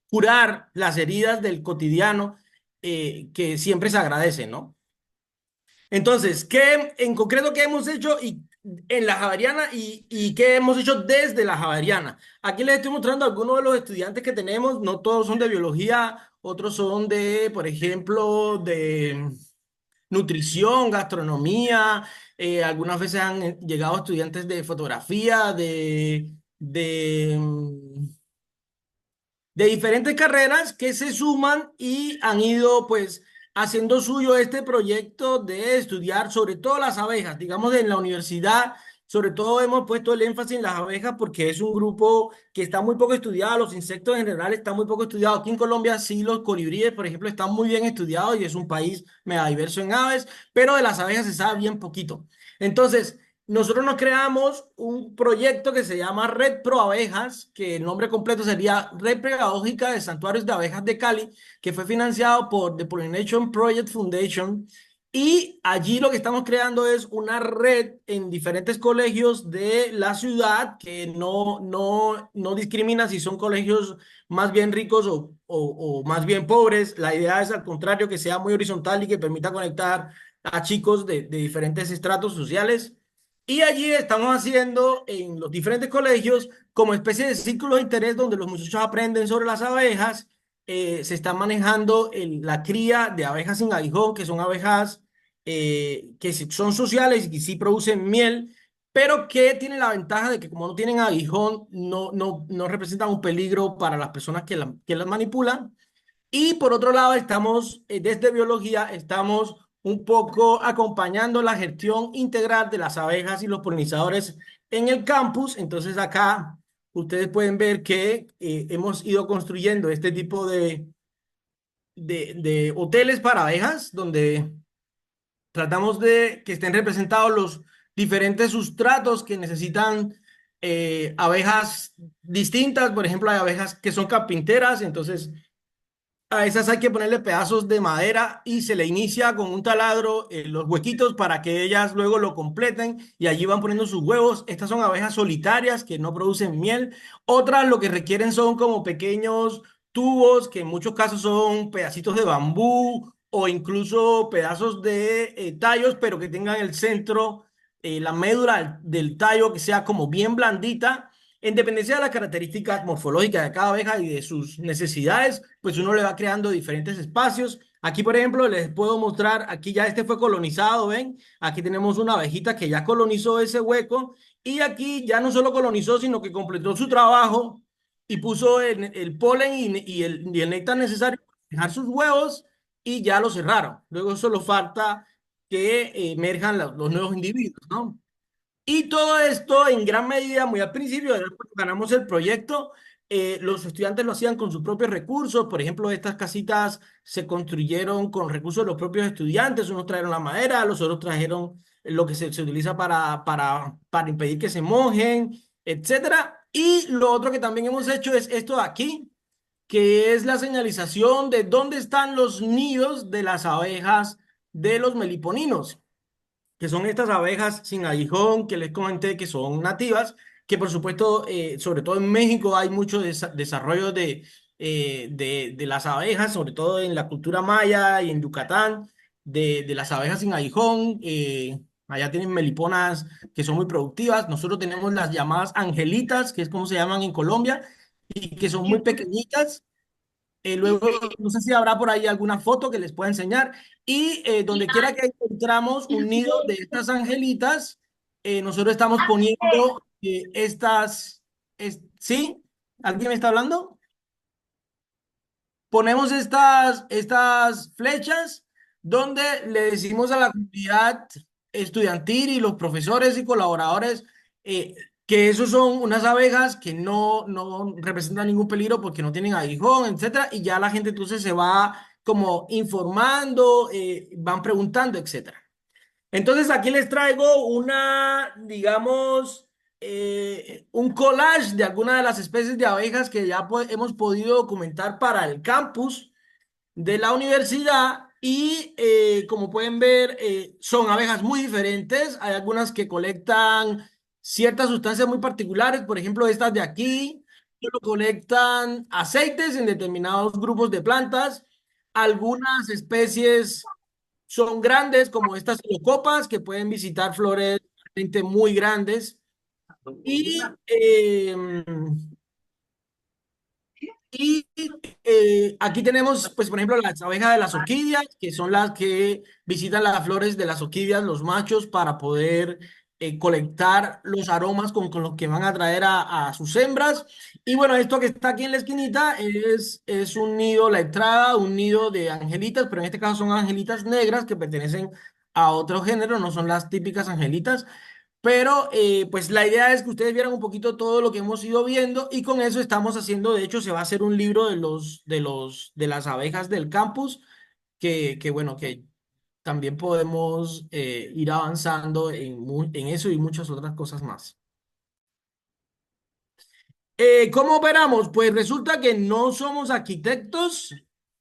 curar las heridas del cotidiano, que siempre se agradece, ¿no? Entonces, ¿qué en concreto qué hemos hecho en la Javeriana, y qué hemos hecho desde la Javeriana? Aquí les estoy mostrando algunos de los estudiantes que tenemos. No todos son de biología, otros son por ejemplo, de nutrición, gastronomía. Algunas veces han llegado estudiantes de fotografía, de diferentes carreras, que se suman y han ido pues haciendo suyo este proyecto de estudiar sobre todo las abejas. Digamos, en la universidad Sobre todo hemos puesto el énfasis en las abejas porque es un grupo que está muy poco estudiado, los insectos en general están muy poco estudiados. Aquí en Colombia sí los colibríes, por ejemplo, están muy bien estudiados y es un país mega diverso en aves, pero de las abejas se sabe bien poquito. Entonces, nosotros nos creamos un proyecto que se llama Red Pro Abejas, que el nombre completo sería Red Pedagógica de Santuarios de Abejas de Cali, que fue financiado por The Pollination Project Foundation. Y allí lo que estamos creando es una red en diferentes colegios de la ciudad que no discrimina si son colegios más bien ricos o más bien pobres. La idea es al contrario que sea muy horizontal y que permita conectar a chicos de diferentes estratos sociales. Y allí estamos haciendo en los diferentes colegios como especie de círculos de interés donde los muchachos aprenden sobre las abejas. Se está manejando la cría de abejas sin aguijón, que son abejas que son sociales y que sí producen miel, pero que tienen la ventaja de que como no tienen aguijón, no representan un peligro para las personas que las manipulan. Y por otro lado, estamos, desde biología, estamos un poco acompañando la gestión integral de las abejas y los polinizadores en el campus. Entonces acá ustedes pueden ver que hemos ido construyendo este tipo de hoteles para abejas, donde tratamos de que estén representados los diferentes sustratos que necesitan abejas distintas. Por ejemplo, hay abejas que son carpinteras, entonces a esas hay que ponerle pedazos de madera y se le inicia con un taladro los huequitos para que ellas luego lo completen y allí van poniendo sus huevos. Estas son abejas solitarias que no producen miel. Otras lo que requieren son como pequeños tubos que en muchos casos son pedacitos de bambú o incluso pedazos de tallos, pero que tengan el centro, la médula del tallo que sea como bien blandita. En dependencia de las características morfológicas de cada abeja y de sus necesidades, pues uno le va creando diferentes espacios. Aquí, por ejemplo, les puedo mostrar, aquí ya este fue colonizado, ¿ven? Aquí tenemos una abejita que ya colonizó ese hueco y aquí ya no solo colonizó, sino que completó su trabajo y puso el polen y el néctar necesario para dejar sus huevos y ya lo cerraron. Luego solo falta que emerjan los nuevos individuos, ¿no? Y todo esto en gran medida, muy al principio, después que ganamos el proyecto, los estudiantes lo hacían con sus propios recursos. Por ejemplo, estas casitas se construyeron con recursos de los propios estudiantes. Unos trajeron la madera, los otros trajeron lo que se utiliza para impedir que se mojen, etcétera. Y lo otro que también hemos hecho es esto de aquí, que es la señalización de dónde están los nidos de las abejas de los meliponinos, que son estas abejas sin aguijón que les comenté que son nativas, que por supuesto, sobre todo en México hay mucho desarrollo de las abejas, sobre todo en la cultura maya y en Yucatán, de las abejas sin aguijón. Allá tienen meliponas que son muy productivas. Nosotros tenemos las llamadas angelitas, que es como se llaman en Colombia, y que son muy pequeñitas. Luego, no sé si habrá por ahí alguna foto que les pueda enseñar. Y donde quiera que encontramos un nido de estas angelitas, nosotros estamos poniendo ¿sí? ¿Alguien me está hablando? Ponemos estas flechas donde le decimos a la comunidad estudiantil y los profesores y colaboradores eh, que esos son unas abejas que no representan ningún peligro porque no tienen aguijón, etcétera, y ya la gente entonces se va como informando, van preguntando, etcétera. Entonces aquí les traigo digamos, un collage de algunas de las especies de abejas que ya hemos podido documentar para el campus de la universidad y como pueden ver son abejas muy diferentes. Hay algunas que colectan ciertas sustancias muy particulares, por ejemplo estas de aquí, solo colectan aceites en determinados grupos de plantas. Algunas especies son grandes, como estas copas que pueden visitar flores realmente muy grandes. Y, y aquí tenemos, pues, por ejemplo, las abejas de las orquídeas, que son las que visitan las flores de las orquídeas, los machos, para poder colectar los aromas con los que van a traer a sus hembras. Y bueno, esto que está aquí en la esquinita es un nido, la entrada, un nido de angelitas, pero en este caso son angelitas negras que pertenecen a otro género, no son las típicas angelitas. Pero pues la idea es que ustedes vieran un poquito todo lo que hemos ido viendo y con eso estamos haciendo, de hecho se va a hacer un libro de las abejas del campus que bueno, que también podemos ir avanzando en eso y muchas otras cosas más. ¿Cómo operamos? Pues resulta que no somos arquitectos,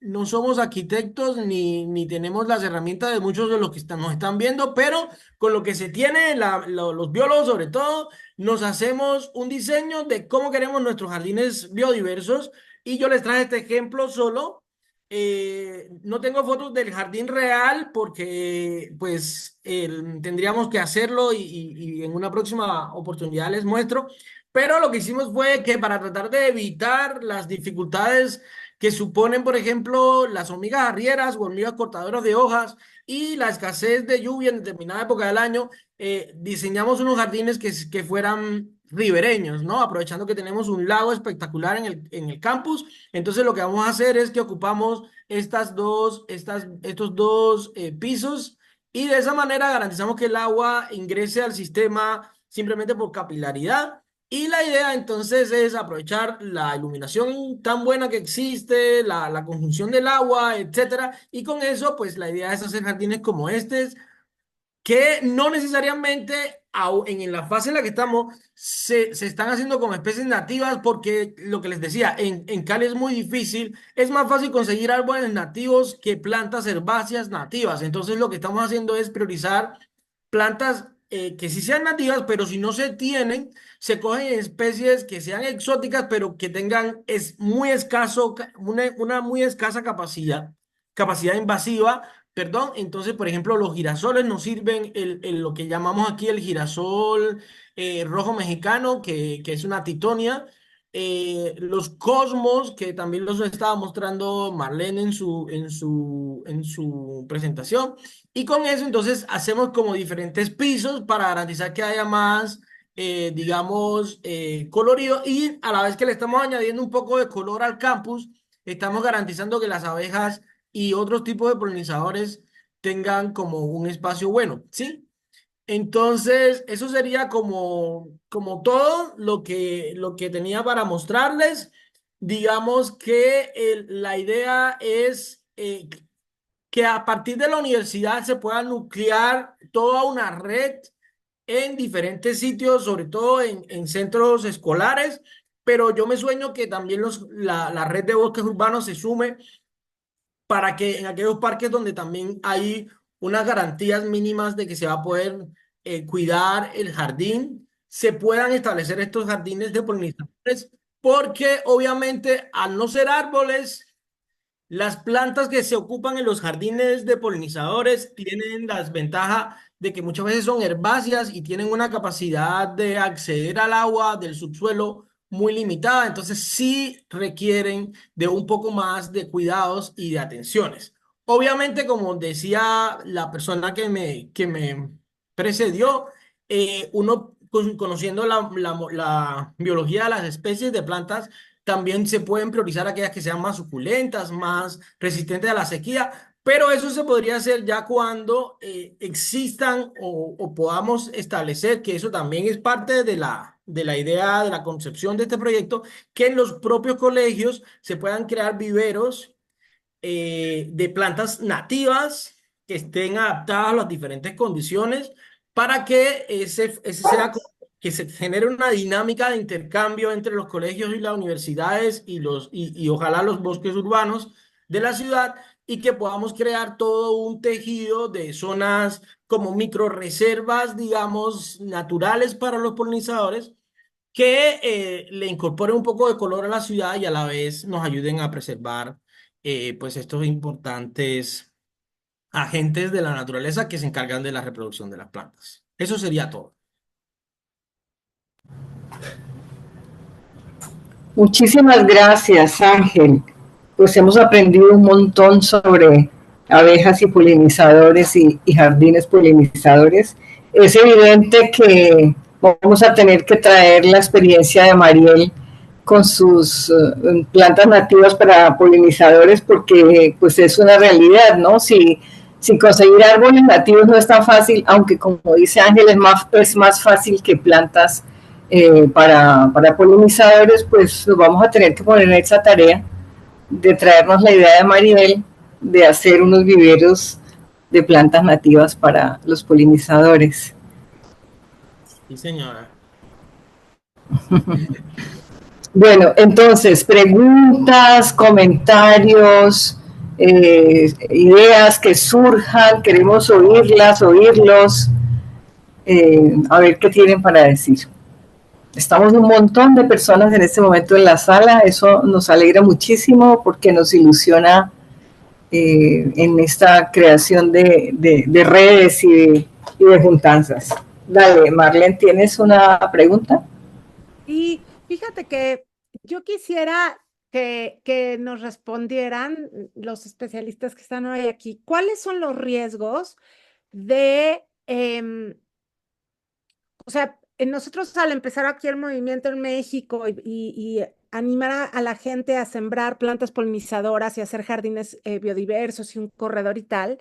ni tenemos las herramientas de muchos de los que nos están viendo, pero con lo que se tiene, los biólogos sobre todo, nos hacemos un diseño de cómo queremos nuestros jardines biodiversos y yo les traje este ejemplo solo. No tengo fotos del jardín real porque pues tendríamos que hacerlo y en una próxima oportunidad les muestro. Pero lo que hicimos fue que para tratar de evitar las dificultades que suponen, por ejemplo, las hormigas arrieras o hormigas cortadoras de hojas y la escasez de lluvia en determinada época del año, diseñamos unos jardines que fueran ribereños, ¿no? Aprovechando que tenemos un lago espectacular en el campus. Entonces lo que vamos a hacer es que ocupamos estos dos pisos y de esa manera garantizamos que el agua ingrese al sistema simplemente por capilaridad. Y la idea entonces es aprovechar la iluminación tan buena que existe, la conjunción del agua, etcétera. Y con eso, pues la idea es hacer jardines como estos, que no necesariamente en la fase en la que estamos se están haciendo con especies nativas, porque lo que les decía, en Cali es muy difícil, es más fácil conseguir árboles nativos que plantas herbáceas nativas. Entonces lo que estamos haciendo es priorizar plantas que sí sean nativas, pero si no se tienen, se cogen especies que sean exóticas, pero que tengan muy escaso, una muy escasa capacidad invasiva. Perdón, entonces, por ejemplo, los girasoles nos sirven lo que llamamos aquí el girasol rojo mexicano, que es una titonia. Los cosmos, que también los estaba mostrando Marlene en su presentación. Y con eso, entonces, hacemos como diferentes pisos para garantizar que haya más, digamos, colorido. Y a la vez que le estamos añadiendo un poco de color al campus, estamos garantizando que las abejas y otros tipos de polinizadores tengan como un espacio bueno, ¿sí? Entonces, eso sería como todo lo que tenía para mostrarles. Digamos que la idea es que a partir de la universidad se pueda nuclear toda una red en diferentes sitios, sobre todo en centros escolares, pero yo me sueño que también la red de bosques urbanos se sume para que en aquellos parques donde también hay unas garantías mínimas de que se va a poder cuidar el jardín, se puedan establecer estos jardines de polinizadores, porque obviamente al no ser árboles, las plantas que se ocupan en los jardines de polinizadores tienen la desventaja de que muchas veces son herbáceas y tienen una capacidad de acceder al agua del subsuelo muy limitada, entonces sí requieren de un poco más de cuidados y de atenciones. Obviamente, como decía la persona que me precedió, uno conociendo la biología de las especies de plantas, también se pueden priorizar aquellas que sean más suculentas, más resistentes a la sequía, pero eso se podría hacer ya cuando existan o podamos establecer que eso también es parte de la idea, de la concepción de este proyecto, que en los propios colegios se puedan crear viveros de plantas nativas que estén adaptadas a las diferentes condiciones para que que se genere una dinámica de intercambio entre los colegios y las universidades y ojalá los bosques urbanos de la ciudad, y que podamos crear todo un tejido de zonas como microreservas, digamos, naturales para los polinizadores, que le incorporen un poco de color a la ciudad y a la vez nos ayuden a preservar pues estos importantes agentes de la naturaleza que se encargan de la reproducción de las plantas. Eso sería todo. Muchísimas gracias, Ángel. Pues hemos aprendido un montón sobre abejas y polinizadores y jardines polinizadores. Es evidente que vamos a tener que traer la experiencia de Mariel con sus plantas nativas para polinizadores, porque pues es una realidad, ¿no? Si Si conseguir árboles nativos no es tan fácil, aunque como dice Ángel, es más fácil que plantas para polinizadores, pues nos vamos a tener que poner en esa tarea de traernos la idea de Maribel de hacer unos viveros de plantas nativas para los polinizadores. Sí, señora. Bueno, entonces, preguntas, comentarios, ideas que surjan, queremos oírlas, oírlos, a ver qué tienen para decir. Estamos un montón de personas en este momento en la sala, eso nos alegra muchísimo porque nos ilusiona en esta creación de redes y de juntanzas. Dale, Marlene, ¿tienes una pregunta? Y fíjate que yo quisiera que nos respondieran los especialistas que están hoy aquí, ¿cuáles son los riesgos de, o sea, nosotros al empezar aquí el movimiento en México y animar a la gente a sembrar plantas polinizadoras y hacer jardines biodiversos y un corredor y tal,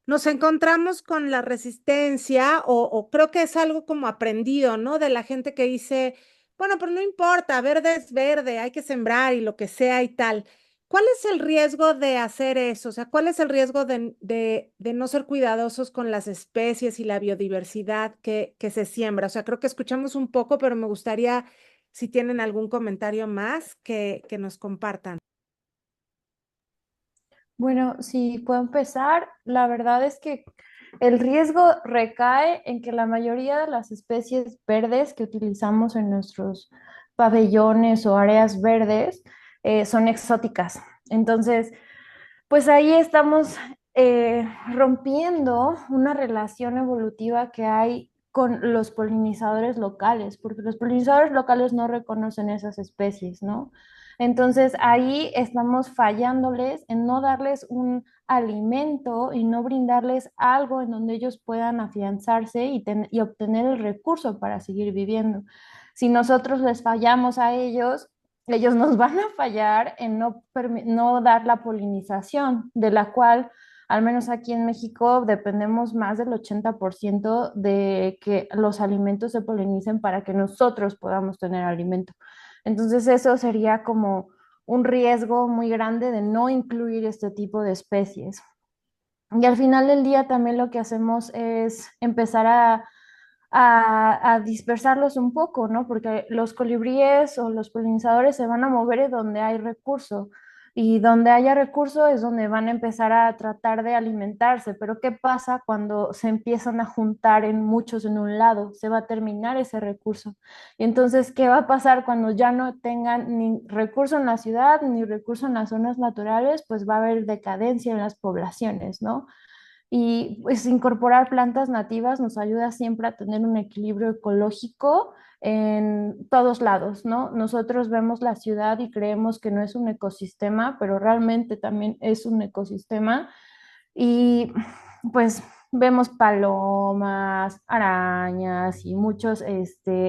nos encontramos con la resistencia o creo que es algo como aprendido, ¿no? De la gente que dice, bueno, pero no importa, verde es verde, hay que sembrar y lo que sea y tal. ¿Cuál es el riesgo de hacer eso? O sea, ¿cuál es el riesgo de no ser cuidadosos con las especies y la biodiversidad que se siembra? O sea, creo que escuchamos un poco, pero me gustaría, si tienen algún comentario más, que nos compartan. Bueno, si puedo empezar, la verdad es que el riesgo recae en que la mayoría de las especies verdes que utilizamos en nuestros pabellones o áreas verdes son exóticas. Entonces, pues ahí estamos rompiendo una relación evolutiva que hay con los polinizadores locales, porque los polinizadores locales no reconocen esas especies, ¿no? Entonces ahí estamos fallándoles en no darles un alimento y no brindarles algo en donde ellos puedan afianzarse y obtener el recurso para seguir viviendo. Si nosotros les fallamos a ellos nos van a fallar en no dar la polinización, de la cual, al menos aquí en México, dependemos más del 80% de que los alimentos se polinicen para que nosotros podamos tener alimento. Entonces, eso sería como un riesgo muy grande de no incluir este tipo de especies. Y al final del día también lo que hacemos es empezar a dispersarlos un poco, ¿no? Porque los colibríes o los polinizadores se van a mover donde hay recurso y donde haya recurso es donde van a empezar a tratar de alimentarse. Pero ¿qué pasa cuando se empiezan a juntar en muchos en un lado? Se va a terminar ese recurso. Y entonces, ¿qué va a pasar cuando ya no tengan ni recurso en la ciudad ni recurso en las zonas naturales? Pues va a haber decadencia en las poblaciones, ¿no? Y pues incorporar plantas nativas nos ayuda siempre a tener un equilibrio ecológico en todos lados, ¿no? Nosotros vemos la ciudad y creemos que no es un ecosistema, pero realmente también es un ecosistema. Y pues vemos palomas, arañas y muchos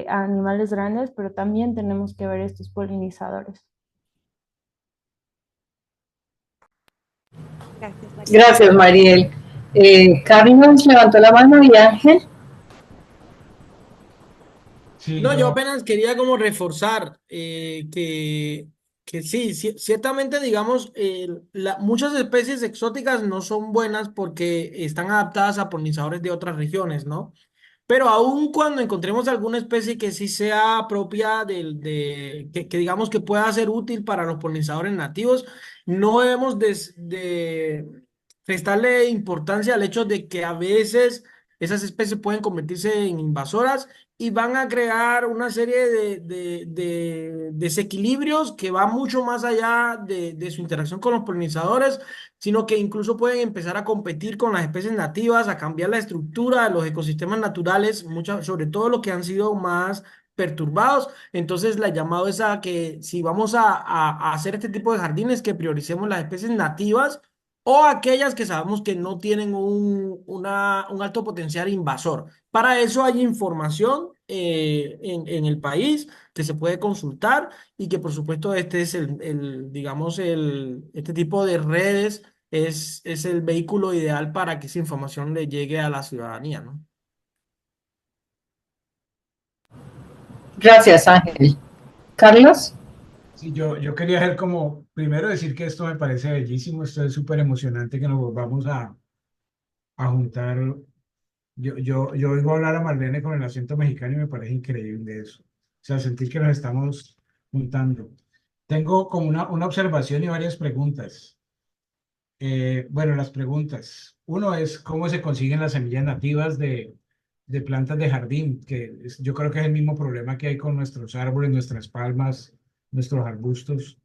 animales grandes, pero también tenemos que ver estos polinizadores. Gracias, María. Gracias, Mariel. Carlos levantó la mano y Ángel. Sí, No, yo yo, apenas quería como reforzar que sí, ciertamente, digamos, muchas especies exóticas no son buenas porque están adaptadas a polinizadores de otras regiones, ¿no? Pero aun cuando encontremos alguna especie que sí sea propia que digamos que pueda ser útil para los polinizadores nativos, no debemos de prestarle importancia al hecho de que a veces esas especies pueden convertirse en invasoras y van a crear una serie de desequilibrios que van mucho más allá de su interacción con los polinizadores, sino que incluso pueden empezar a competir con las especies nativas, a cambiar la estructura de los ecosistemas naturales, sobre todo los que han sido más perturbados. Entonces, la llamado es a que si vamos a hacer este tipo de jardines, que prioricemos las especies nativas o aquellas que sabemos que no tienen un alto potencial invasor. Para eso hay información en el país que se puede consultar y que por supuesto este es digamos, este tipo de redes es el vehículo ideal para que esa información le llegue a la ciudadanía, ¿no? Gracias, Ángel. Carlos. Sí, yo quería hacer como, primero decir que esto me parece bellísimo, esto es súper emocionante que nos volvamos a juntar. Yo oigo hablar a Marlene con el acento mexicano y me parece increíble eso. O sea, sentir que nos estamos juntando. Tengo como una observación y varias preguntas. Bueno, las preguntas. Uno es cómo se consiguen las semillas nativas de plantas de jardín, yo creo que es el mismo problema que hay con nuestros árboles, nuestras palmas, nuestros arbustos.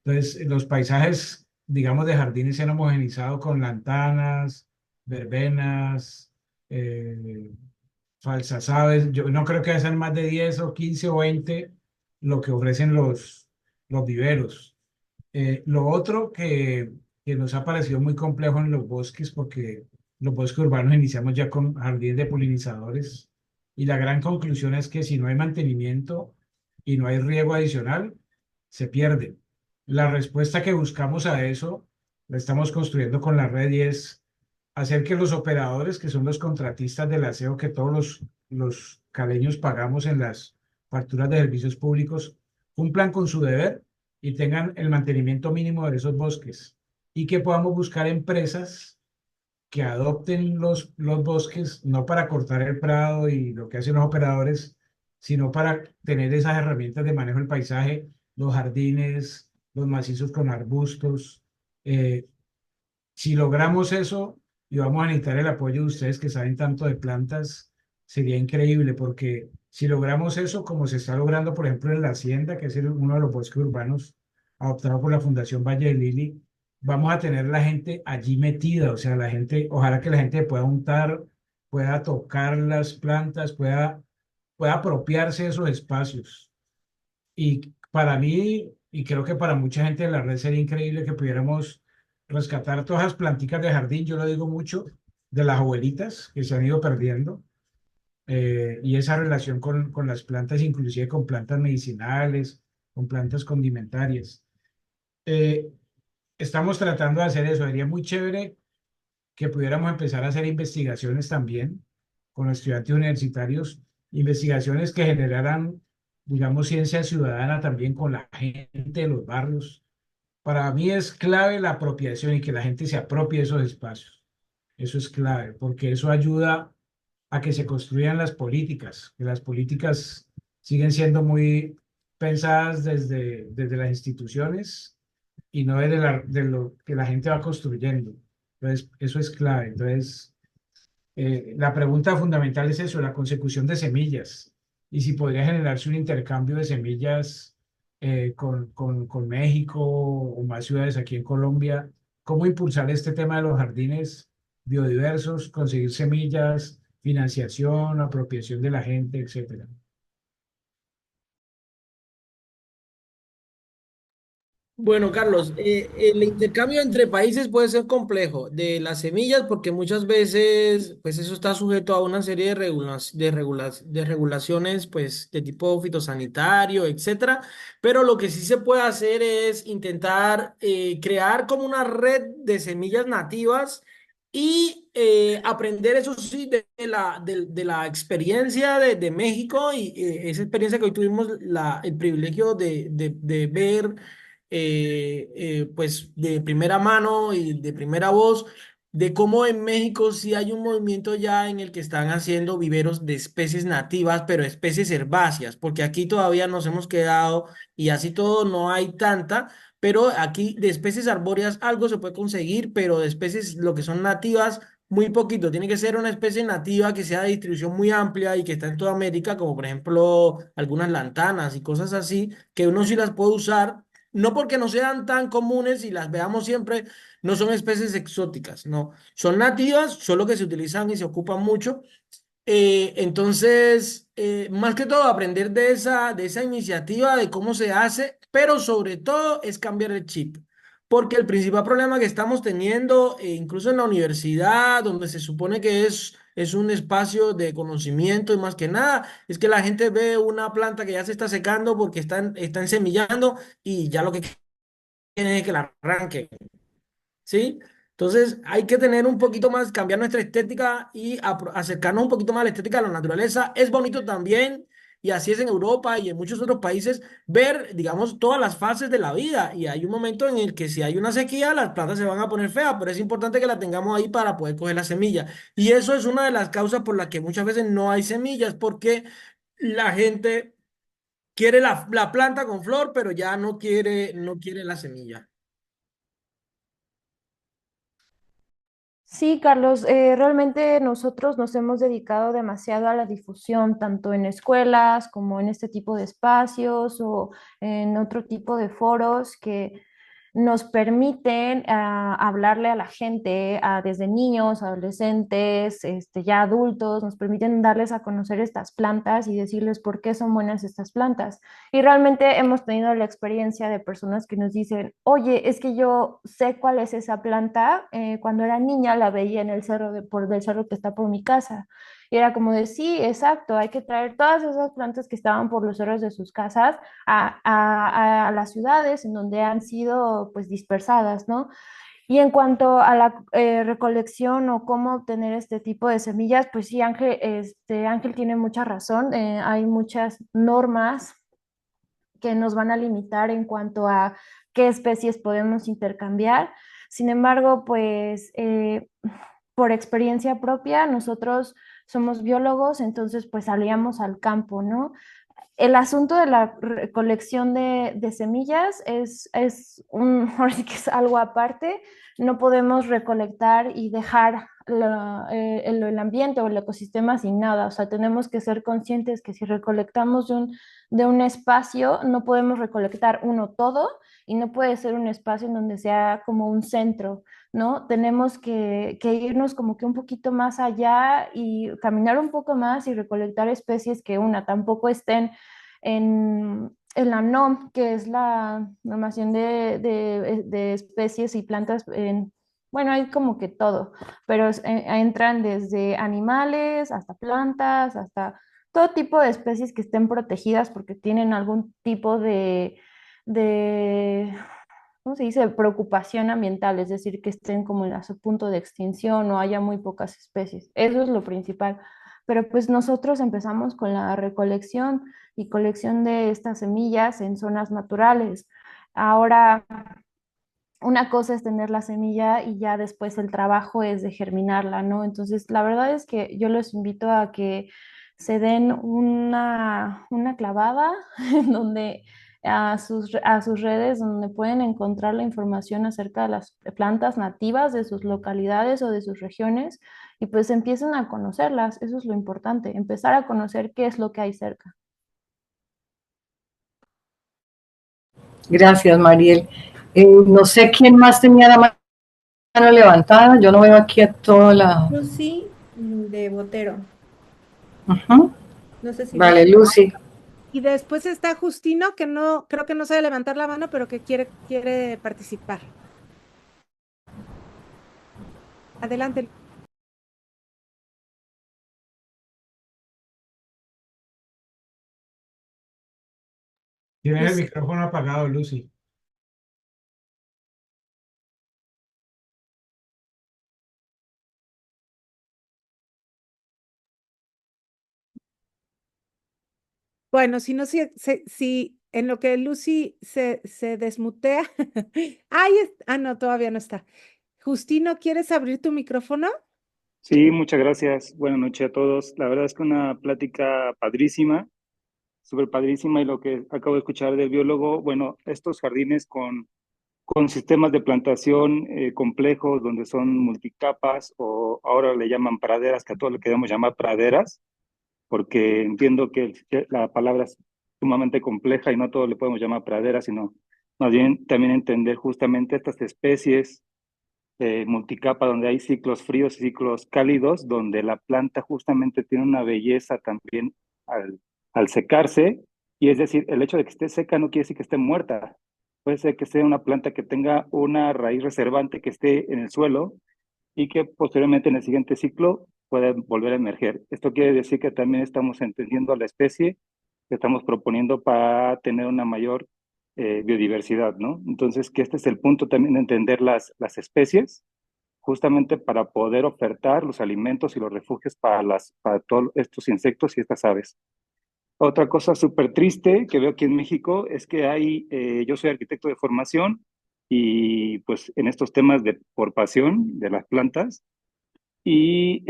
Entonces, los paisajes, digamos, de jardines se han homogenizado con lantanas, verbenas, eh, falsas aves. Yo no creo que sean más de 10 o 15 o 20 lo que ofrecen los viveros. Lo otro que nos ha parecido muy complejo en los bosques, porque los bosques urbanos iniciamos ya con jardines de polinizadores, y la gran conclusión es que si no hay mantenimiento y no hay riego adicional, se pierde. La respuesta que buscamos a eso la estamos construyendo con la red, y es hacer que los operadores, que son los contratistas del aseo que todos los caleños pagamos en las facturas de servicios públicos, cumplan con su deber y tengan el mantenimiento mínimo de esos bosques, y que podamos buscar empresas que adopten los bosques, no para cortar el prado y lo que hacen los operadores, sino para tener esas herramientas de manejo del paisaje, los jardines, los macizos con arbustos. eh, si logramos eso, y vamos a necesitar el apoyo de ustedes que saben tanto de plantas, sería increíble, porque si logramos eso, como se está logrando, por ejemplo, en la Hacienda, que es uno de los bosques urbanos adoptado por la Fundación Valle de Lili, vamos a tener la gente allí metida, o sea, la gente, ojalá que la gente pueda untar, pueda tocar las plantas, pueda apropiarse de esos espacios. Y para mí, y creo que para mucha gente de la red, sería increíble que pudiéramos rescatar todas las planticas de jardín, yo lo digo mucho, de las abuelitas que se han ido perdiendo, y esa relación con las plantas, inclusive con plantas medicinales, con plantas condimentarias. Eh, Estamos tratando de hacer eso. Sería muy chévere que pudiéramos empezar a hacer investigaciones también con los estudiantes universitarios, investigaciones que generaran, digamos, ciencia ciudadana también con la gente de los barrios. Para mí es clave la apropiación y que la gente se apropie de esos espacios. Eso es clave, porque eso ayuda a que se construyan las políticas, que las políticas siguen siendo muy pensadas desde las instituciones y no desde de lo que la gente va construyendo. Entonces, eso es clave. Entonces, la pregunta fundamental es eso, la consecución de semillas, y si podría generarse un intercambio de semillas con México o más ciudades aquí en Colombia. ¿Cómo impulsar este tema de los jardines biodiversos, conseguir semillas, financiación, apropiación de la gente, etcétera? Bueno, Carlos, el intercambio entre países puede ser complejo de las semillas porque muchas veces, pues eso está sujeto a una serie de regulaciones, pues de tipo fitosanitario, etcétera. Pero lo que sí se puede hacer es intentar crear como una red de semillas nativas y aprender, eso sí, de la experiencia de México y esa experiencia que hoy tuvimos el privilegio de ver pues de primera mano y de primera voz, de cómo en México sí hay un movimiento ya en el que están haciendo viveros de especies nativas, pero especies herbáceas, porque aquí todavía nos hemos quedado y así todo no hay tanta. Pero aquí de especies arbóreas algo se puede conseguir, pero de especies lo que son nativas, muy poquito. Tiene que ser una especie nativa que sea de distribución muy amplia y que está en toda América, como por ejemplo algunas lantanas y cosas así, que uno sí las puede usar, no porque no sean tan comunes y las veamos siempre, no son especies exóticas, no, son nativas, solo que se utilizan y se ocupan mucho. Entonces, más que todo, aprender de esa iniciativa, de cómo se hace, pero sobre todo es cambiar el chip. Porque el principal problema que estamos teniendo, incluso en la universidad, donde se supone que es un espacio de conocimiento y más que nada, es que la gente ve una planta que ya se está secando porque están semillando y ya lo que quieren es que la arranquen. ¿Sí? Entonces hay que tener un poquito más, cambiar nuestra estética y acercarnos un poquito más a la estética de la naturaleza. Es bonito también, y así es en Europa y en muchos otros países, ver, digamos, todas las fases de la vida. Y hay un momento en el que si hay una sequía, las plantas se van a poner feas, pero es importante que la tengamos ahí para poder coger la semilla. Y eso es una de las causas por las que muchas veces no hay semillas, porque la gente quiere la planta con flor, pero ya no quiere la semilla. Sí, Carlos, realmente nosotros nos hemos dedicado demasiado a la difusión, tanto en escuelas como en este tipo de espacios o en otro tipo de foros que nos permiten hablarle a la gente, desde niños, adolescentes, ya adultos, nos permiten darles a conocer estas plantas y decirles por qué son buenas estas plantas. Y realmente hemos tenido la experiencia de personas que nos dicen, oye, es que yo sé cuál es esa planta. Cuando era niña la veía en el cerro, del cerro que está por mi casa. Y era como de, sí, exacto, hay que traer todas esas plantas que estaban por los cerros de sus casas a las ciudades en donde han sido pues dispersadas, ¿no? Y en cuanto a la recolección o cómo obtener este tipo de semillas, pues sí, Ángel tiene mucha razón. Hay muchas normas que nos van a limitar en cuanto a qué especies podemos intercambiar. Sin embargo, pues por experiencia propia, nosotros somos biólogos, entonces pues salíamos al campo, ¿no? El asunto de la recolección de semillas ahora sí que es algo aparte. No podemos recolectar y dejar el ambiente o el ecosistema sin nada. O sea, tenemos que ser conscientes que si recolectamos de un espacio, no podemos recolectar uno todo y no puede ser un espacio en donde sea como un centro, ¿no? Tenemos que irnos como que un poquito más allá y caminar un poco más y recolectar especies que tampoco estén en la NOM, que es la normación de especies y plantas. Bueno, hay como que todo, pero entran desde animales hasta plantas, hasta todo tipo de especies que estén protegidas porque tienen algún tipo de ¿cómo se dice? Preocupación ambiental, es decir, que estén como a su punto de extinción o haya muy pocas especies. Eso es lo principal. Pero pues nosotros empezamos con la recolección y colección de estas semillas en zonas naturales. Ahora, una cosa es tener la semilla y ya después el trabajo es de germinarla, ¿no? Entonces, la verdad es que yo los invito a que se den una clavada en donde a sus redes, donde pueden encontrar la información acerca de las plantas nativas de sus localidades o de sus regiones y pues empiecen a conocerlas. Eso es lo importante, empezar a conocer qué es lo que hay cerca. Gracias, Mariel. No sé quién más tenía la mano levantada. Yo no veo aquí a toda la... Lucy de Botero. Ujú. No sé si Vale, Lucy. Y después está Justino, que no, creo que no sabe levantar la mano, pero que quiere participar. Adelante. Tienes el Lucy. micrófono apagado, Lucy. Bueno, si no, si en lo que Lucy se desmutea. No, todavía no está. Justino, ¿quieres abrir tu micrófono? Sí, muchas gracias. Buenas noches a todos. La verdad es que una plática padrísima, súper padrísima, y lo que acabo de escuchar del biólogo, bueno, estos jardines con sistemas de plantación complejos, donde son multicapas, o ahora le llaman praderas, que a todos le queremos llamar praderas, porque entiendo que la palabra es sumamente compleja y no a todos le podemos llamar praderas, sino más bien también entender justamente estas especies multicapa, donde hay ciclos fríos y ciclos cálidos, donde la planta justamente tiene una belleza también al secarse, y es decir, el hecho de que esté seca no quiere decir que esté muerta. Puede ser que sea una planta que tenga una raíz reservante que esté en el suelo y que posteriormente en el siguiente ciclo pueda volver a emerger. Esto quiere decir que también estamos entendiendo a la especie que estamos proponiendo para tener una mayor biodiversidad, ¿no? Entonces, que este es el punto también de entender las especies, justamente para poder ofertar los alimentos y los refugios para todos estos insectos y estas aves. Otra cosa súper triste que veo aquí en México es que yo soy arquitecto de formación y pues en estos temas por pasión de las plantas, y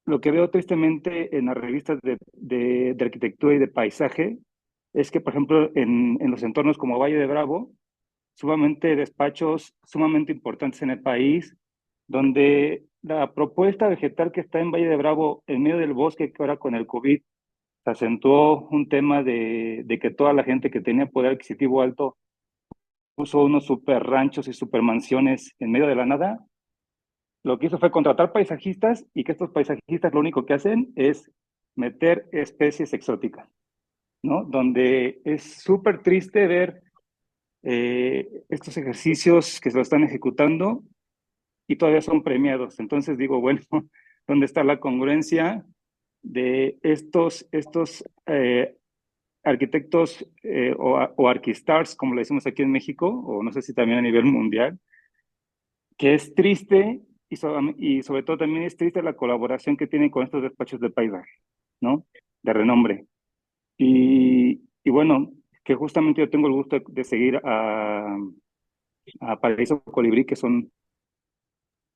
lo que veo tristemente en las revistas de arquitectura y de paisaje es que, por ejemplo, en los entornos como Valle de Bravo, sumamente despachos sumamente importantes en el país, donde la propuesta vegetal que está en Valle de Bravo, en medio del bosque, que ahora con el COVID se acentuó un tema de que toda la gente que tenía poder adquisitivo alto puso unos super ranchos y super mansiones en medio de la nada. Lo que hizo fue contratar paisajistas, y que estos paisajistas lo único que hacen es meter especies exóticas, ¿no? Donde es súper triste ver estos ejercicios que se lo están ejecutando y todavía son premiados. Entonces digo, bueno, ¿dónde está la congruencia de estos arquitectos o arquistars, como le decimos aquí en México, o no sé si también a nivel mundial, que es triste, y sobre todo también es triste la colaboración que tienen con estos despachos de paisaje, ¿no? De renombre. Y bueno, que justamente yo tengo el gusto de seguir a Paraíso Colibrí, que son,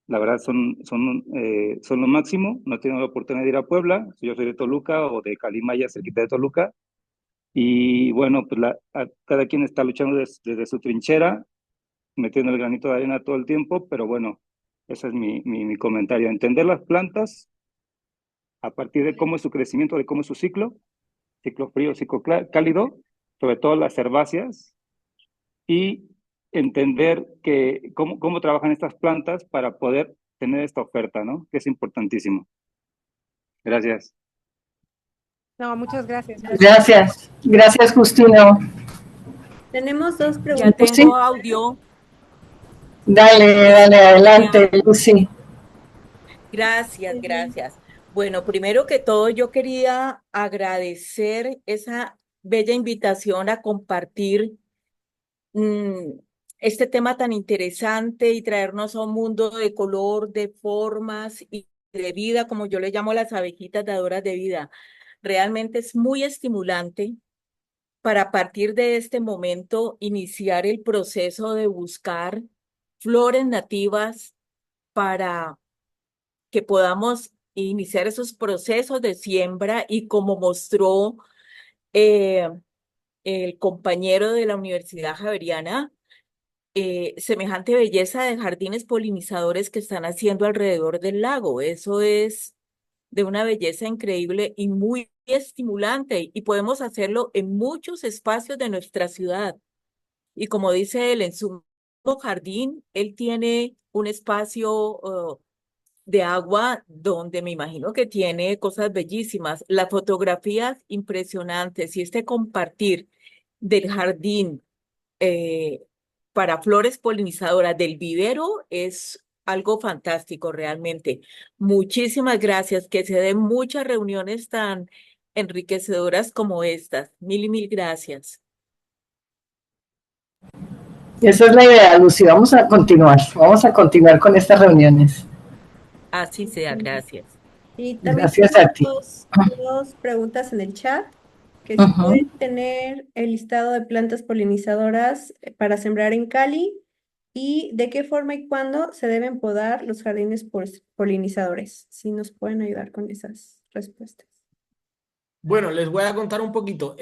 la verdad, son lo máximo. No he tenido la oportunidad de ir a Puebla, yo soy de Toluca o de Calimaya, cerquita de Toluca. Y bueno, pues cada quien está luchando desde su trinchera, metiendo el granito de arena todo el tiempo, pero bueno, ese es mi comentario. Entender las plantas a partir de cómo es su crecimiento, de cómo es su ciclo frío, ciclo cálido, sobre todo las herbáceas, y entender cómo trabajan estas plantas para poder tener esta oferta, ¿no? Que es importantísimo. Gracias. No, muchas gracias. Gracias. Gracias, Justino. Tenemos dos Ya preguntas. tengo audio. Dale, adelante, Lucy. Gracias, gracias. Bueno, primero que todo, yo quería agradecer esa bella invitación a compartir este tema tan interesante y traernos a un mundo de color, de formas y de vida, como yo le llamo las abejitas dadoras de vida. Realmente es muy estimulante para a partir de este momento iniciar el proceso de buscar flores nativas para que podamos iniciar esos procesos de siembra y como mostró eh, el compañero de la Universidad Javeriana, semejante belleza de jardines polinizadores que están haciendo alrededor del lago. Eso es de una belleza increíble y muy estimulante y podemos hacerlo en muchos espacios de nuestra ciudad. Y como dice él, en su jardín, él tiene un espacio de agua donde me imagino que tiene cosas bellísimas, las fotografías impresionantes y este compartir del jardín eh, para flores polinizadoras del vivero es algo fantástico realmente. Muchísimas gracias, que se den muchas reuniones tan enriquecedoras como estas. Mil y mil gracias. Esa es la idea, Lucy. Vamos a continuar con estas reuniones. Así sea, gracias. Y también Gracias a ti. dos preguntas en el chat, que si pueden tener el listado de plantas polinizadoras para sembrar en Cali, y de qué forma y cuándo se deben podar los jardines polinizadores. Si nos pueden ayudar con esas respuestas. Bueno, les voy a contar un poquito.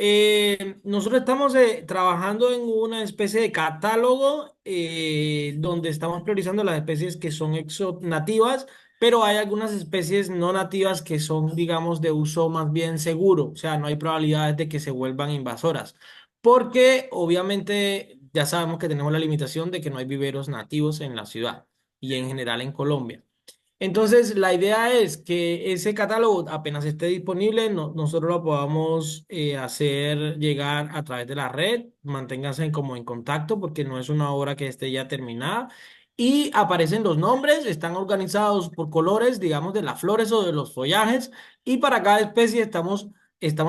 Nosotros estamos trabajando en una especie de catálogo donde estamos priorizando las especies que son nativas, pero hay algunas especies no nativas que son, digamos, de uso más bien seguro. O sea, no hay probabilidades de que se vuelvan invasoras, porque obviamente ya sabemos que tenemos la limitación de que no hay viveros nativos en la ciudad y en general en Colombia. Entonces, la idea es que ese catálogo, apenas esté disponible, nosotros lo podamos hacer llegar a través de la red. Manténganse como en contacto porque no es una obra que esté ya terminada. Y aparecen los nombres, están organizados por colores, digamos, de las flores o de los follajes. Y para cada especie estamos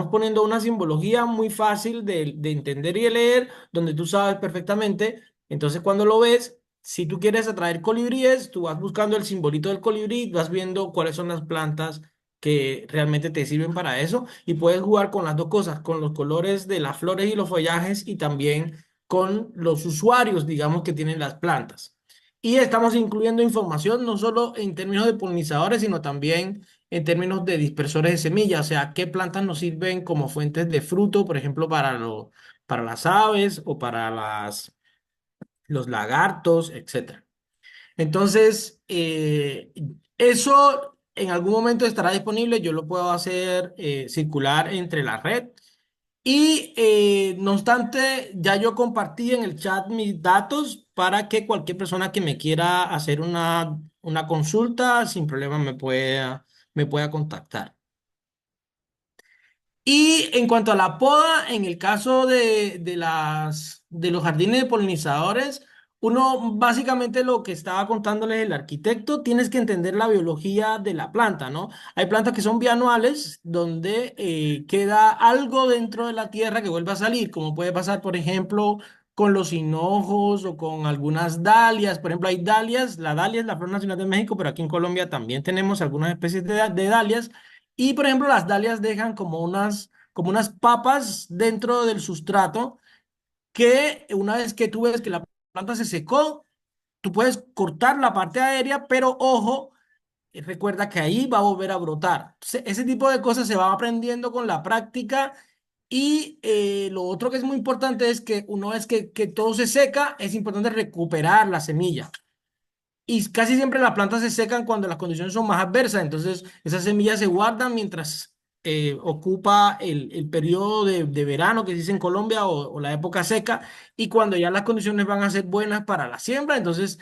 poniendo una simbología muy fácil de entender y de leer, donde tú sabes perfectamente. Entonces, cuando lo ves Si tú quieres atraer colibríes, tú vas buscando el simbolito del colibrí, vas viendo cuáles son las plantas que realmente te sirven para eso y puedes jugar con las dos cosas, con los colores de las flores y los follajes y también con los usuarios, digamos, que tienen las plantas. Y estamos incluyendo información no solo en términos de polinizadores, sino también en términos de dispersores de semillas, o sea, qué plantas nos sirven como fuentes de fruto, por ejemplo, para las aves o para los lagartos, etcétera. Entonces, eso en algún momento estará disponible, yo lo puedo hacer circular entre la red. Y no obstante, ya yo compartí en el chat mis datos para que cualquier persona que me quiera hacer una consulta sin problema me pueda contactar. Y en cuanto a la poda, en el caso de los jardines de polinizadores, uno básicamente lo que estaba contándoles el arquitecto, tienes que entender la biología de la planta, ¿no? Hay plantas que son bianuales, donde queda algo dentro de la tierra que vuelve a salir, como puede pasar, por ejemplo, con los hinojos o con algunas dalias. Por ejemplo, hay dalias, la dalia es la flor nacional de México, pero aquí en Colombia también tenemos algunas especies de dalias. Y por ejemplo, las dalias dejan como unas papas dentro del sustrato que una vez que tú ves que la planta se secó, tú puedes cortar la parte aérea, pero ojo, recuerda que ahí va a volver a brotar. Entonces, ese tipo de cosas se va aprendiendo con la práctica. Y lo otro que es muy importante es que una vez que todo se seca, es importante recuperar la semilla. Y casi siempre las plantas se secan cuando las condiciones son más adversas, entonces esas semillas se guardan mientras ocupa el periodo de verano que se dice en Colombia o la época seca, y cuando ya las condiciones van a ser buenas para la siembra, entonces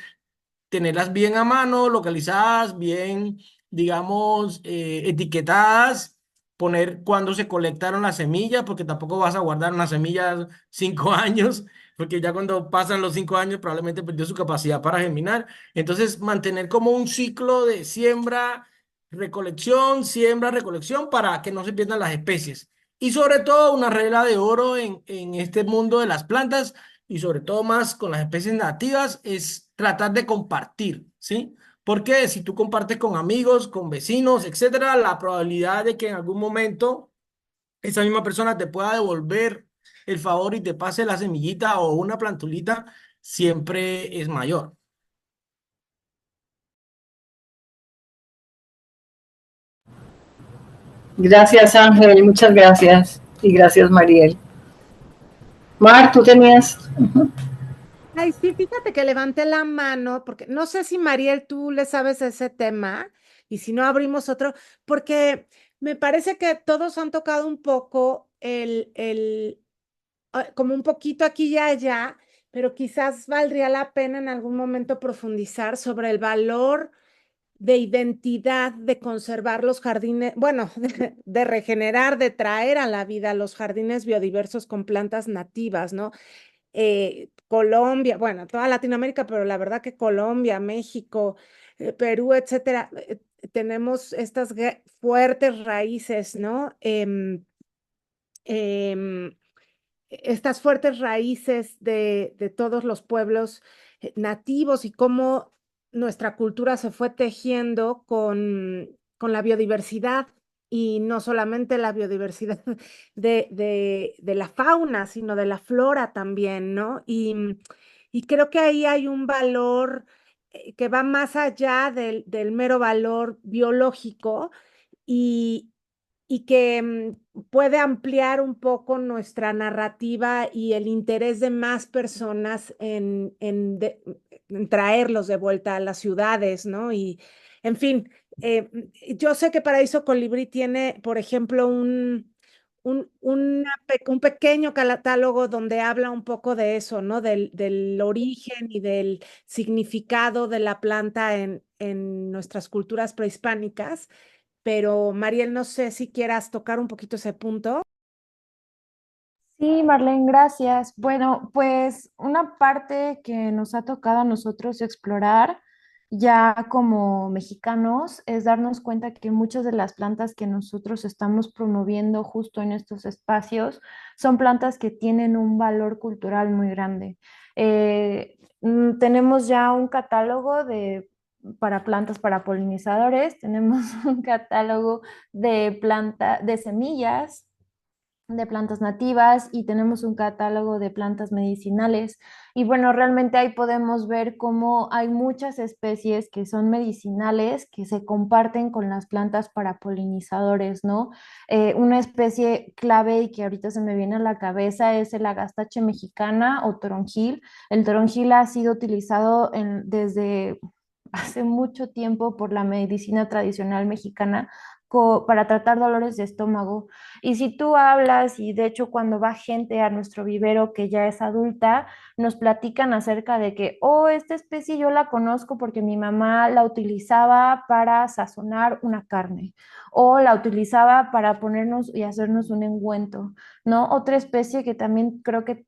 tenerlas bien a mano, localizadas, bien, digamos, etiquetadas, poner cuándo se colectaron las semillas, porque tampoco vas a guardar unas semillas 5 años, porque ya cuando pasan los 5 años probablemente perdió su capacidad para germinar. Entonces, mantener como un ciclo de siembra, recolección, para que no se pierdan las especies. Y sobre todo, una regla de oro en este mundo de las plantas y sobre todo más con las especies nativas, es tratar de compartir, ¿sí? Porque si tú compartes con amigos, con vecinos, etcétera, la probabilidad de que en algún momento esa misma persona te pueda devolver el favor y te pase la semillita o una plantulita siempre es mayor. Gracias, Ángel, muchas gracias. Y gracias, Mariel. Mar, tú tenías... Ay, sí, fíjate que levanté la mano, porque no sé si Mariel, tú le sabes ese tema, y si no abrimos otro, porque me parece que todos han tocado un poco como un poquito aquí y allá, pero quizás valdría la pena en algún momento profundizar sobre el valor de identidad, de conservar los jardines, bueno, de regenerar, de traer a la vida los jardines biodiversos con plantas nativas, ¿no? Colombia, bueno, toda Latinoamérica, pero la verdad que Colombia, México, Perú, etcétera, tenemos estas fuertes raíces, ¿no? Estas fuertes raíces de todos los pueblos nativos y cómo nuestra cultura se fue tejiendo con la biodiversidad y no solamente la biodiversidad de la fauna, sino de la flora también, ¿no? Y creo que ahí hay un valor que va más allá del mero valor biológico y, y que puede ampliar un poco nuestra narrativa y el interés de más personas en traerlos de vuelta a las ciudades, ¿no? Y, en fin, yo sé que Paraíso Colibrí tiene, por ejemplo, un pequeño catálogo donde habla un poco de eso, ¿no? Del origen y del significado de la planta en nuestras culturas prehispánicas. Pero Mariel, no sé si quieras tocar un poquito ese punto. Sí, Marlene, gracias. Bueno, pues una parte que nos ha tocado a nosotros explorar ya como mexicanos es darnos cuenta que muchas de las plantas que nosotros estamos promoviendo justo en estos espacios son plantas que tienen un valor cultural muy grande. tenemos ya un catálogo para plantas para polinizadores, tenemos un catálogo de semillas de plantas nativas y tenemos un catálogo de plantas medicinales. Y bueno, realmente ahí podemos ver cómo hay muchas especies que son medicinales que se comparten con las plantas para polinizadores, ¿no? Una especie clave y que ahorita se me viene a la cabeza es el agastache mexicana o toronjil. El toronjil ha sido utilizado desde hace mucho tiempo por la medicina tradicional mexicana para tratar dolores de estómago. Y si tú hablas, y de hecho cuando va gente a nuestro vivero que ya es adulta, nos platican acerca de que, oh, esta especie yo la conozco porque mi mamá la utilizaba para sazonar una carne, o la utilizaba para ponernos y hacernos un ungüento, ¿no? Otra especie que también creo que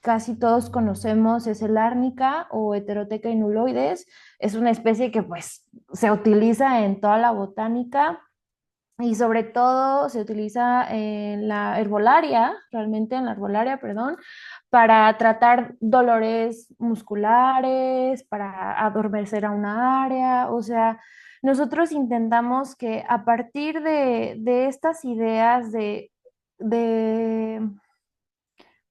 casi todos conocemos es el árnica o Heteroteca inuloides. Es una especie que pues se utiliza en toda la botánica y sobre todo se utiliza en la herbolaria, realmente en la herbolaria, perdón, para tratar dolores musculares, para adormecer a una área. O sea, nosotros intentamos que a partir de estas ideas de, de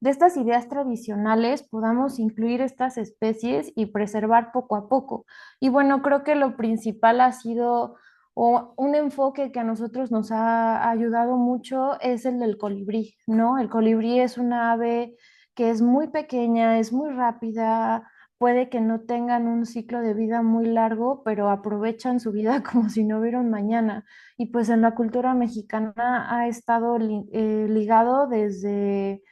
estas ideas tradicionales podamos incluir estas especies y preservar poco a poco. Y bueno, creo que lo principal ha sido o un enfoque que a nosotros nos ha ayudado mucho es el del colibrí, ¿no? El colibrí es una ave que es muy pequeña, es muy rápida, puede que no tengan un ciclo de vida muy largo, pero aprovechan su vida como si no hubiera un mañana. Y pues en la cultura mexicana ha estado ligado desde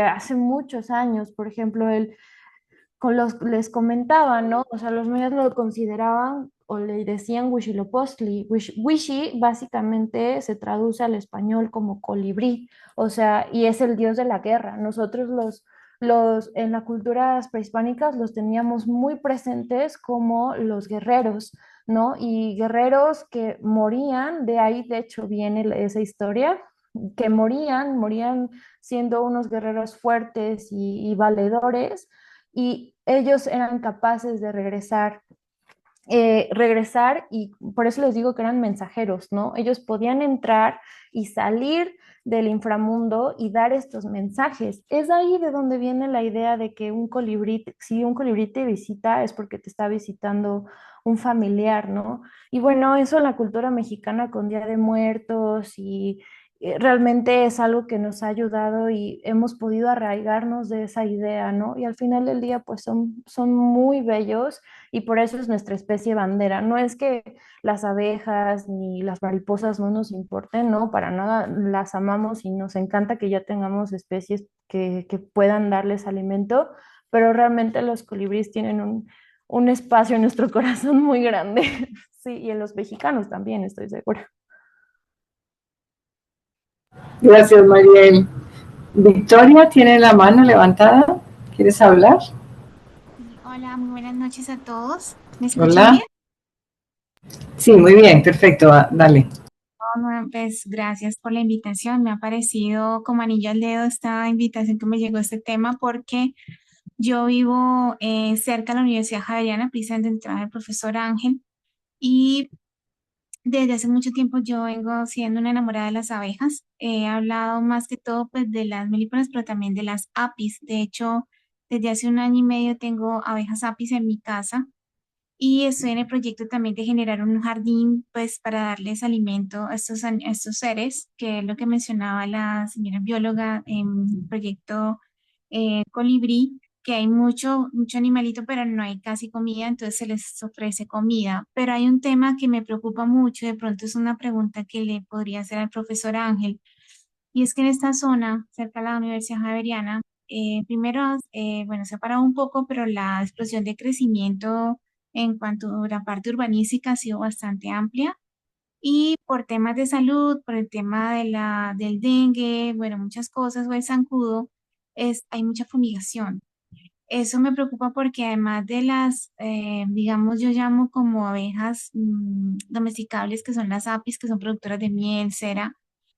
hace muchos años. Por ejemplo, les comentaba, ¿no? O sea, los mayas lo consideraban o le decían Huitzilopochtli. Huishi básicamente se traduce al español como colibrí, o sea, y es el dios de la guerra. Nosotros en las culturas prehispánicas los teníamos muy presentes como los guerreros, ¿no? Y guerreros que morían, de ahí de hecho viene esa historia, que morían siendo unos guerreros fuertes y valedores, y ellos eran capaces de regresar, y por eso les digo que eran mensajeros, ¿no? Ellos podían entrar y salir del inframundo y dar estos mensajes. Es ahí de donde viene la idea de que si un colibrí te visita es porque te está visitando un familiar, ¿no? Y bueno, eso en la cultura mexicana con Día de Muertos y realmente es algo que nos ha ayudado y hemos podido arraigarnos de esa idea, ¿no? Y al final del día, pues son muy bellos y por eso es nuestra especie bandera. No es que las abejas ni las mariposas no nos importen, no, para nada, las amamos y nos encanta que ya tengamos especies que puedan darles alimento, pero realmente los colibríes tienen un espacio en nuestro corazón muy grande. Sí, y en los mexicanos también, estoy segura. Gracias, Mariel. Victoria tiene la mano levantada. ¿Quieres hablar? Hola, muy buenas noches a todos. ¿Me escuchan Hola. bien? Sí, muy bien, perfecto. Dale. Bueno, pues gracias por la invitación. Me ha parecido como anillo al dedo esta invitación que me llegó a este tema porque yo vivo cerca de la Universidad Javeriana, precisamente donde trabaja el profesor Ángel, y desde hace mucho tiempo yo vengo siendo una enamorada de las abejas. He hablado más que todo pues de las melíponas, pero también de las apis. De hecho, desde hace un año y medio tengo abejas apis en mi casa. Y estoy en el proyecto también de generar un jardín, pues, para darles alimento a estos seres, que es lo que mencionaba la señora bióloga en el proyecto Colibrí, que hay mucho animalito, pero no hay casi comida, entonces se les ofrece comida. Pero hay un tema que me preocupa mucho, de pronto es una pregunta que le podría hacer al profesor Ángel, y es que en esta zona, cerca de la Universidad Javeriana, primero, bueno, se ha parado un poco, pero la explosión de crecimiento en cuanto a la parte urbanística ha sido bastante amplia. Y por temas de salud, por el tema del dengue, bueno, muchas cosas, o el zancudo, hay mucha fumigación. Eso me preocupa porque además de digamos, yo llamo como abejas domesticables, que son las apis, que son productoras de miel, cera,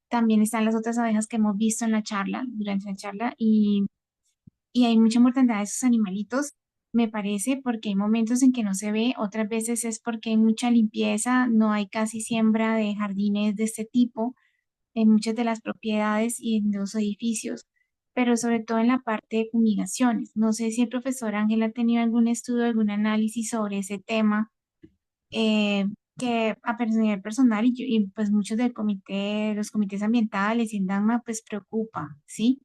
también están las otras abejas que hemos visto en la charla, durante la charla, y hay mucha mortandad de esos animalitos. me parece, porque hay momentos en que no se ve, otras veces es porque hay mucha limpieza, no hay casi siembra de jardines de este tipo en muchas de las propiedades y en los edificios, pero sobre todo en la parte de fumigaciones. No sé si el profesor Ángel ha tenido algún estudio, algún análisis sobre ese tema, eh, que a nivel personal y, pues muchos del comité, los comités ambientales y el DANMA pues preocupa, ¿sí?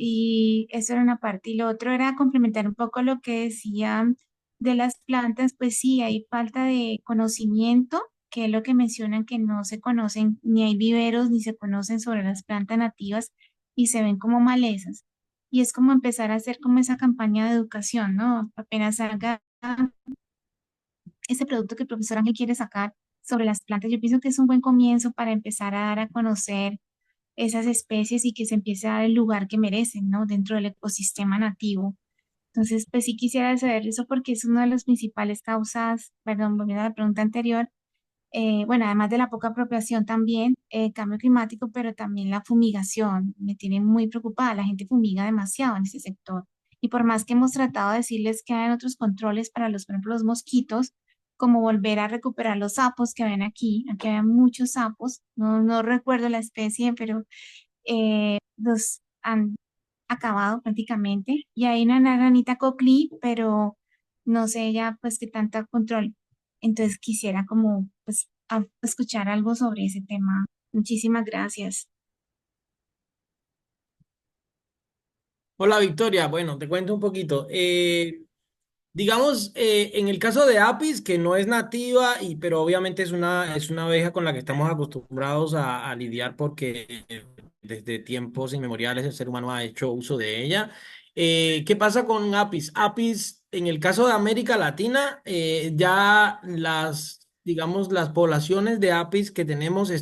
Y eso era una parte. Y lo otro era complementar un poco lo que decían de las plantas, pues sí, hay falta de conocimiento, que es lo que mencionan, que no se conocen, ni hay viveros, ni se conocen sobre las plantas nativas y se ven como malezas. Y es como empezar a hacer como esa campaña de educación, ¿no? Apenas salga ese producto que el profesor Ángel quiere sacar sobre las plantas, yo pienso que es un buen comienzo para empezar a dar a conocer esas especies y que se empiece a dar el lugar que merecen, ¿no? Dentro del ecosistema nativo. Entonces, pues sí quisiera saber eso porque es una de las principales causas, perdón, volviendo a la pregunta anterior, bueno, además de la poca apropiación también, cambio climático, pero también la fumigación, me tiene muy preocupada, la gente fumiga demasiado en este sector. Y por más que hemos tratado de decirles que hay otros controles para los, por ejemplo, los mosquitos, como volver a recuperar los sapos que ven aquí había muchos sapos, no recuerdo la especie, pero los han acabado prácticamente. Y hay una ranita coclí, pero no sé ya pues qué tanta control. Entonces quisiera como pues escuchar algo sobre ese tema. Muchísimas gracias. Hola Victoria, bueno, te cuento un poquito. Digamos, en el caso de Apis, que no es nativa, pero obviamente es una abeja con la que estamos acostumbrados a lidiar porque desde tiempos inmemoriales el ser humano ha hecho uso de ella. ¿Qué pasa con Apis? Apis, en el caso de América Latina, ya digamos, las poblaciones de Apis que tenemos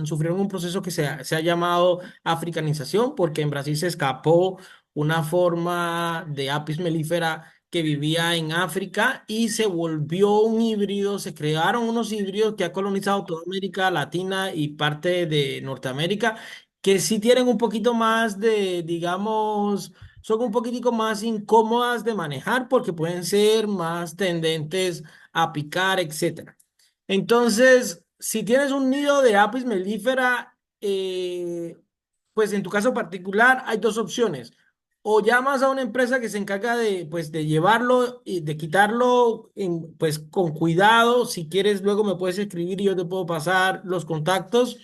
sufrieron un proceso que se ha llamado africanización, porque en Brasil se escapó una forma de Apis mellifera que vivía en África y se volvió un híbrido, se crearon unos híbridos que ha colonizado toda América Latina y parte de Norteamérica, que sí tienen un poquito más de, digamos, son un poquitico más incómodas de manejar porque pueden ser más tendentes a picar, etcétera. Entonces, si tienes un nido de Apis mellifera, pues en tu caso particular hay dos opciones: o llamas a una empresa que se encarga de, pues, de llevarlo y de quitarlo pues, con cuidado. Si quieres, luego me puedes escribir y yo te puedo pasar los contactos.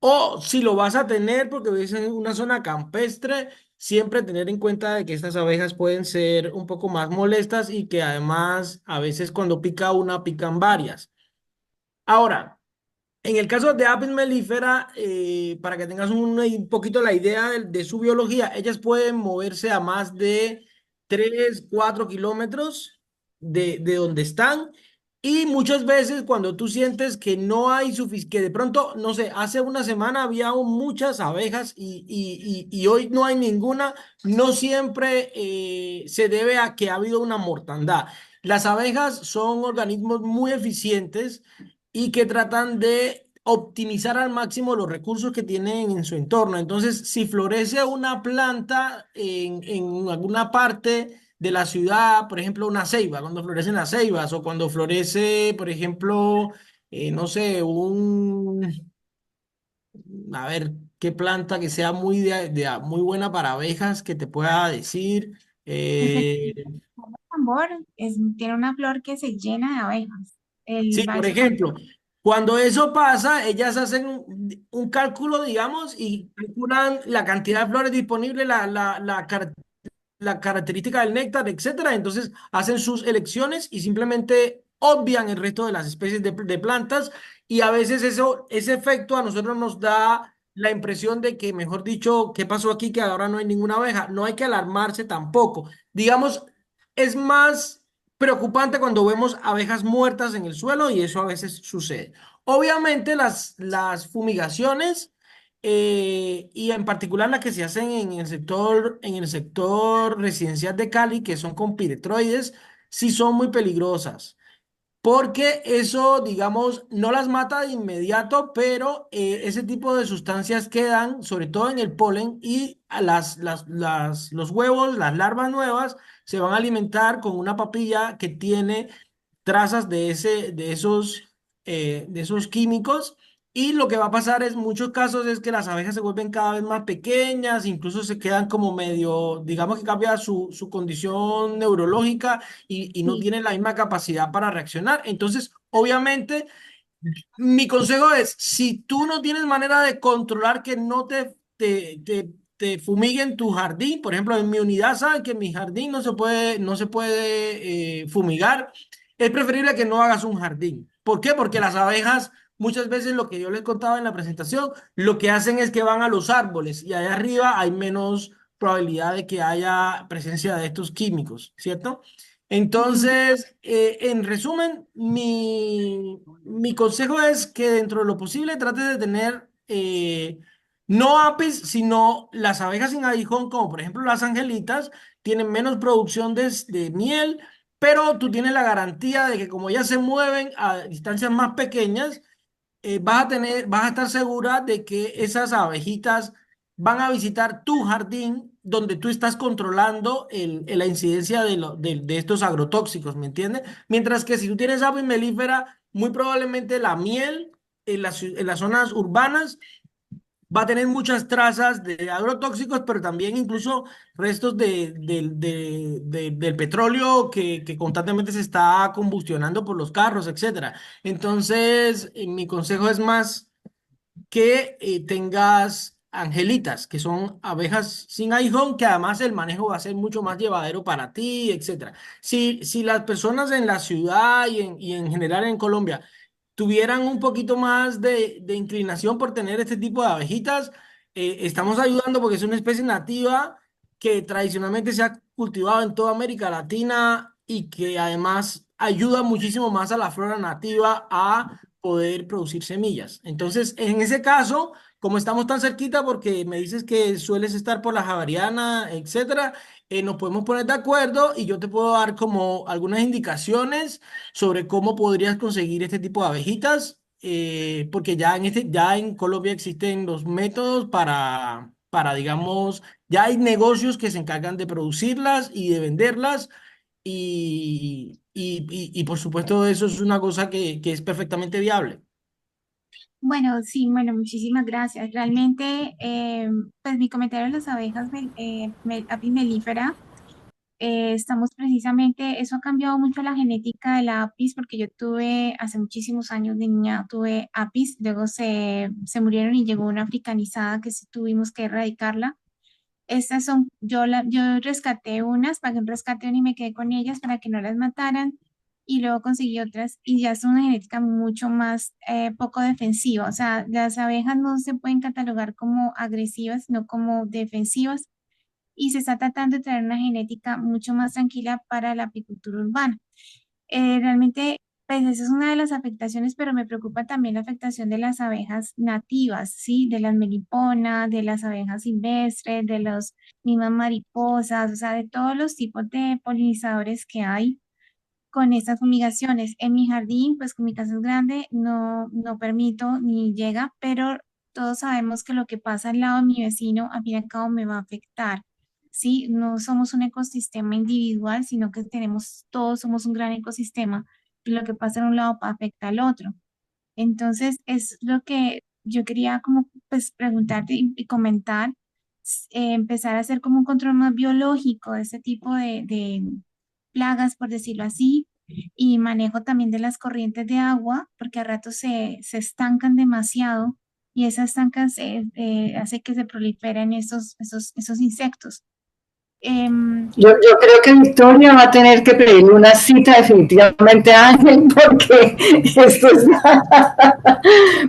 O si lo vas a tener porque vives en una zona campestre, siempre tener en cuenta de que estas abejas pueden ser un poco más molestas y que además a veces cuando pica una, pican varias. Ahora, en el caso de Apis mellifera, para que tengas un poquito la idea de su biología, ellas pueden moverse a más de 3 4 kilómetros de donde están. Y muchas veces cuando tú sientes que no hay que de pronto, no sé, hace una semana había muchas abejas y hoy no hay ninguna, no siempre se debe a que ha habido una mortandad. Las abejas son organismos muy eficientes y que tratan de optimizar al máximo los recursos que tienen en su entorno. Entonces, si florece una planta en alguna parte de la ciudad, por ejemplo, una ceiba, cuando florecen las ceibas, o cuando florece, por ejemplo, no sé, a ver, qué planta que sea muy buena para abejas, que te pueda decir. eh, Efectivamente, el tambor tiene una flor que se llena de abejas. El Sí, por balso tambor. ejemplo, cuando eso pasa, ellas hacen un cálculo, digamos, y calculan la cantidad de flores disponibles, la característica del néctar, etcétera. Entonces hacen sus elecciones y simplemente obvian el resto de las especies de plantas, y a veces ese efecto a nosotros nos da la impresión de que, mejor dicho, ¿qué pasó aquí? Que ahora no hay ninguna abeja. No hay que alarmarse tampoco. Digamos, es más preocupante cuando vemos abejas muertas en el suelo, y eso a veces sucede. Obviamente las fumigaciones, y en particular las que se hacen en el sector residencial de Cali, que son con piretroides, sí son muy peligrosas. porque eso, digamos, no las mata de inmediato, pero ese tipo de sustancias quedan, sobre todo en el polen, y a los huevos, las larvas nuevas, se van a alimentar con una papilla que tiene trazas de esos químicos. Y lo que va a pasar en muchos casos es que las abejas se vuelven cada vez más pequeñas, incluso se quedan como medio, digamos que cambia su condición neurológica y no Sí. tienen la misma capacidad para reaccionar. Entonces, obviamente, mi consejo es, si tú no tienes manera de controlar que no te fumiguen tu jardín, por ejemplo, en mi unidad saben que en mi jardín no se puede fumigar, es preferible que no hagas un jardín. ¿Por qué? Porque las abejas, muchas veces lo que yo les contaba en la presentación, lo que hacen es que van a los árboles y allá arriba hay menos probabilidad de que haya presencia de estos químicos, ¿cierto? Entonces, en resumen, mi consejo es que dentro de lo posible trates de tener no apis, sino las abejas sin aguijón, como por ejemplo las angelitas, tienen menos producción de miel, pero tú tienes la garantía de que como ellas se mueven a distancias más pequeñas, vas a estar segura de que esas abejitas van a visitar tu jardín donde tú estás controlando la incidencia de estos agrotóxicos, ¿me entiendes? Mientras que si tú tienes apis mellifera, muy probablemente la miel en las zonas urbanas va a tener muchas trazas de agrotóxicos, pero también incluso restos del petróleo que constantemente se está combustionando por los carros, etcétera. Entonces, mi consejo es más que tengas angelitas, que son abejas sin aguijón, que además el manejo va a ser mucho más llevadero para ti, etcétera. Si las personas en la ciudad y en general en Colombia tuvieran un poquito más de inclinación por tener este tipo de abejitas, estamos ayudando porque es una especie nativa que tradicionalmente se ha cultivado en toda América Latina y que además ayuda muchísimo más a la flora nativa a poder producir semillas. Entonces, en ese caso, como estamos tan cerquita, porque me dices que sueles estar por la Javeriana, etcétera, nos podemos poner de acuerdo y yo te puedo dar como algunas indicaciones sobre cómo podrías conseguir este tipo de abejitas, porque ya en Colombia existen los métodos digamos, ya hay negocios que se encargan de producirlas y de venderlas. Y por supuesto eso es una cosa que es perfectamente viable. Bueno, sí, bueno, muchísimas gracias. Realmente, pues mi comentario de las abejas apis mellifera, estamos precisamente, eso ha cambiado mucho la genética de la apis, porque yo tuve hace muchísimos años de niña, tuve apis, luego se murieron y llegó una africanizada que sí tuvimos que erradicarla. Estas son, yo rescaté unas, pagué un rescate y me quedé con ellas para que no las mataran y luego conseguí otras y ya son una genética mucho más poco defensiva. O sea, las abejas no se pueden catalogar como agresivas, sino como defensivas y se está tratando de traer una genética mucho más tranquila para la apicultura urbana. Realmente, pues esa es una de las afectaciones, pero me preocupa también la afectación de las abejas nativas, ¿sí? De las meliponas, de las abejas silvestres, de las mismas mariposas, o sea, de todos los tipos de polinizadores que hay con estas fumigaciones. En mi jardín, pues con mi casa es grande, no permito ni llega, pero todos sabemos que lo que pasa al lado de mi vecino, al fin y al cabo, me va a afectar. Sí, no somos un ecosistema individual, sino que todos somos un gran ecosistema y lo que pasa en un lado afecta al otro. Entonces, es lo que yo quería como pues preguntarte y comentar, empezar a hacer como un control más biológico de este tipo de plagas, por decirlo así, y manejo también de las corrientes de agua, porque a ratos se estancan demasiado y esas estancas hace que se proliferen esos insectos. Yo creo que Victoria va a tener que pedirle una cita definitivamente a Ángel porque esto es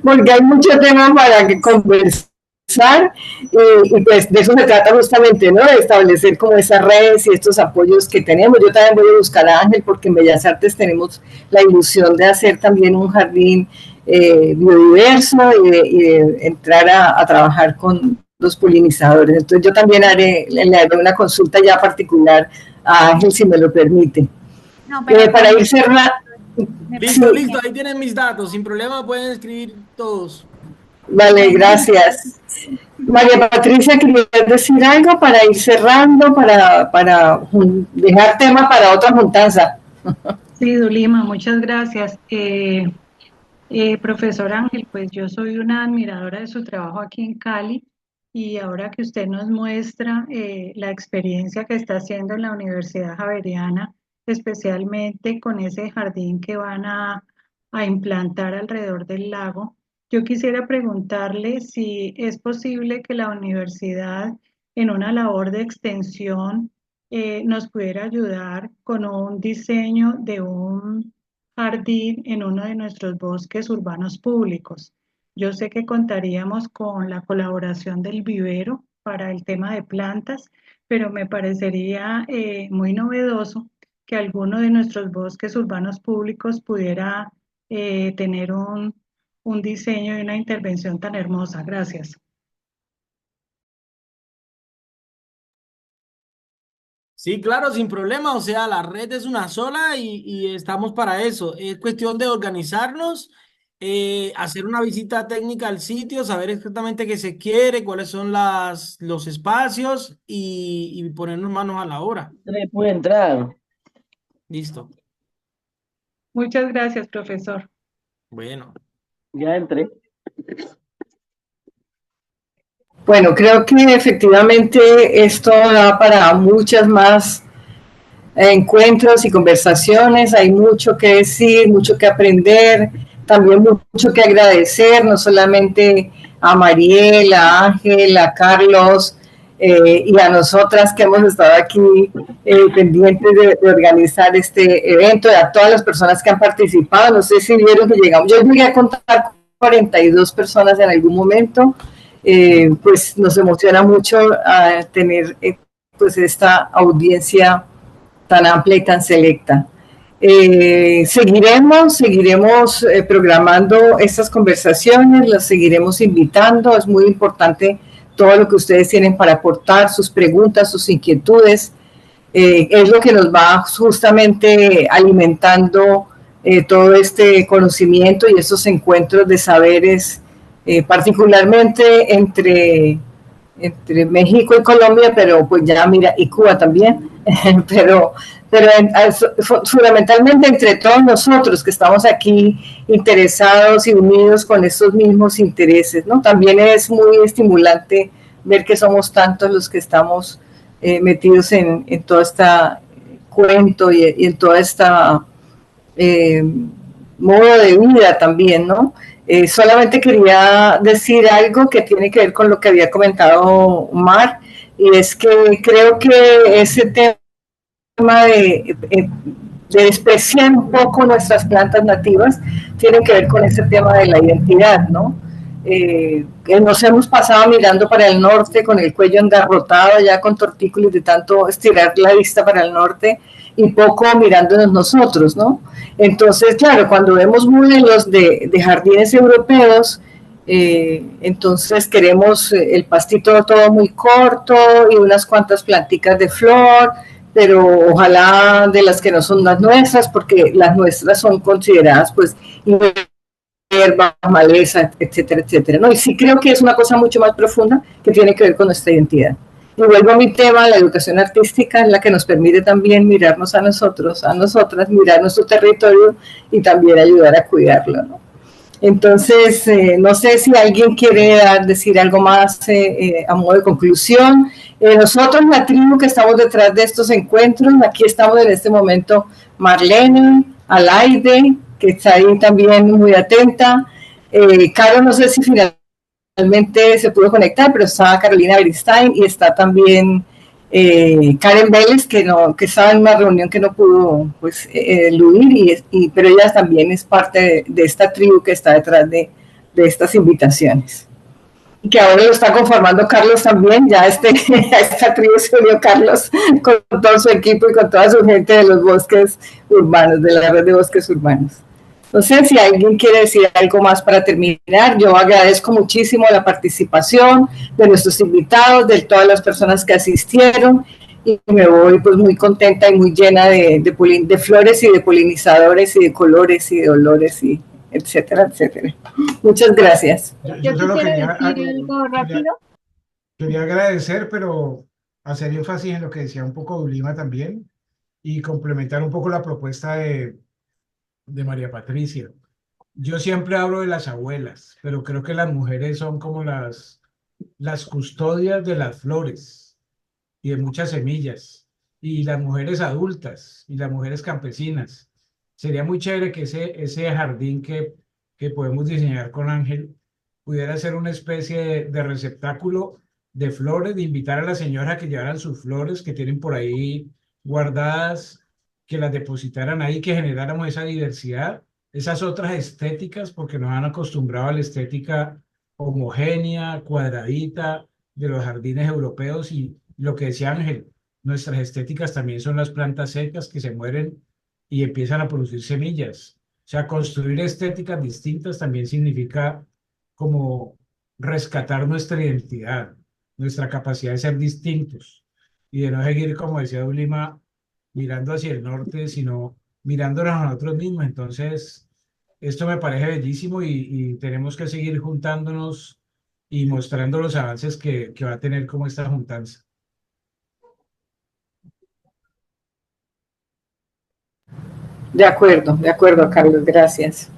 porque hay mucho tema para que conversar y pues de eso se trata justamente, ¿no? De establecer como esas redes y estos apoyos que tenemos. Yo también voy a buscar a Ángel porque en Bellas Artes tenemos la ilusión de hacer también un jardín biodiverso y de entrar a trabajar con los polinizadores. Entonces yo también le haré una consulta ya particular a Ángel, si me lo permite. No, pero Para ir cerrando, Listo, listo, ahí tienen mis datos, sin problema pueden escribir todos. Vale, gracias. María Patricia, ¿querías decir algo para ir cerrando, para dejar tema para otra juntanza? Sí, Dulima, muchas gracias. Profesor Ángel, pues yo soy una admiradora de su trabajo aquí en Cali y ahora que usted nos muestra la experiencia que está haciendo en la Universidad Javeriana, especialmente con ese jardín que van a implantar alrededor del lago, yo quisiera preguntarle si es posible que la universidad en una labor de extensión nos pudiera ayudar con un diseño de un jardín en uno de nuestros bosques urbanos públicos. Yo sé que contaríamos con la colaboración del vivero para el tema de plantas, pero me parecería muy novedoso que alguno de nuestros bosques urbanos públicos pudiera tener un diseño y una intervención tan hermosa. Gracias. Sí, claro, sin problema, o sea, la red es una sola y estamos para eso. Es cuestión de organizarnos, hacer una visita técnica al sitio, saber exactamente qué se quiere, cuáles son los espacios y ponernos manos a la obra. Puede entrar. Listo. Muchas gracias, profesor. Bueno. Ya entré. Bueno, creo que efectivamente esto da para muchas más encuentros y conversaciones. Hay mucho que decir, mucho que aprender, también mucho que agradecer, no solamente a Mariel, a Ángel, a Carlos y a nosotras que hemos estado aquí pendientes de organizar este evento, y a todas las personas que han participado. No sé si vieron que llegamos, yo llegué a contar 42 personas en algún momento. Pues nos emociona mucho tener pues esta audiencia tan amplia y tan selecta. Seguiremos programando estas conversaciones, las seguiremos invitando. Es muy importante todo lo que ustedes tienen para aportar, sus preguntas, sus inquietudes. Es lo que nos va justamente alimentando todo este conocimiento y estos encuentros de saberes, particularmente entre México y Colombia, pero pues ya mira, y Cuba también, pero fundamentalmente entre todos nosotros que estamos aquí interesados y unidos con estos mismos intereses, ¿no? También es muy estimulante ver que somos tantos los que estamos metidos en todo este cuento y en toda esta modo de vida también, ¿no? Solamente quería decir algo que tiene que ver con lo que había comentado Mar, y es que creo que ese tema de despreciar un poco nuestras plantas nativas tiene que ver con ese tema de la identidad, ¿no? Nos hemos pasado mirando para el norte con el cuello engarrotado ya con tortícolis de tanto estirar la vista para el norte y poco mirándonos nosotros, ¿no? Entonces, claro, cuando vemos modelos de jardines europeos, entonces queremos el pastito todo muy corto y unas cuantas planticas de flor, pero ojalá de las que no son las nuestras, porque las nuestras son consideradas pues hierba, maleza, etcétera, etcétera, ¿no? Y sí creo que es una cosa mucho más profunda que tiene que ver con nuestra identidad. Y vuelvo a mi tema, la educación artística es la que nos permite también mirarnos a nosotros, a nosotras, mirar nuestro territorio y también ayudar a cuidarlo, ¿no? Entonces, no sé si alguien quiere decir algo más a modo de conclusión. Nosotros, la tribu que estamos detrás de estos encuentros, aquí estamos en este momento Marlene, Alaide, que está ahí también muy atenta. Caro, no sé si finalmente se pudo conectar, pero está Carolina Beristain y está también Karen Vélez, que estaba en una reunión que no pudo pues, eludir, pero ella también es parte de esta tribu que está detrás de estas invitaciones. Y que ahora lo está conformando Carlos también, ya a esta tribu se unió Carlos con todo su equipo y con toda su gente de los bosques urbanos, de la red de bosques urbanos. No sé si alguien quiere decir algo más para terminar. Yo agradezco muchísimo la participación de nuestros invitados, de todas las personas que asistieron y me voy pues muy contenta y muy llena de flores y de polinizadores y de colores y de olores y etcétera, etcétera. Muchas gracias. Yo solo quisiera decir algo rápido. quería agradecer, pero hacer énfasis en lo que decía un poco Dulima también y complementar un poco la propuesta de María Patricia. Yo siempre hablo de las abuelas, pero creo que las mujeres son como las custodias de las flores y de muchas semillas, y las mujeres adultas y las mujeres campesinas. Sería muy chévere que ese jardín que podemos diseñar con Ángel pudiera ser una especie de receptáculo de flores, de invitar a la señora a que llevaran sus flores que tienen por ahí guardadas, que las depositaran ahí, que generáramos esa diversidad, esas otras estéticas, porque nos han acostumbrado a la estética homogénea, cuadradita de los jardines europeos, y lo que decía Ángel, nuestras estéticas también son las plantas secas que se mueren y empiezan a producir semillas. O sea, construir estéticas distintas también significa como rescatar nuestra identidad, nuestra capacidad de ser distintos y de no seguir, como decía Ulima, mirando hacia el norte, sino mirándonos a nosotros mismos. Entonces, esto me parece bellísimo y tenemos que seguir juntándonos y mostrando los avances que va a tener como esta juntanza. De acuerdo, Carlos, gracias.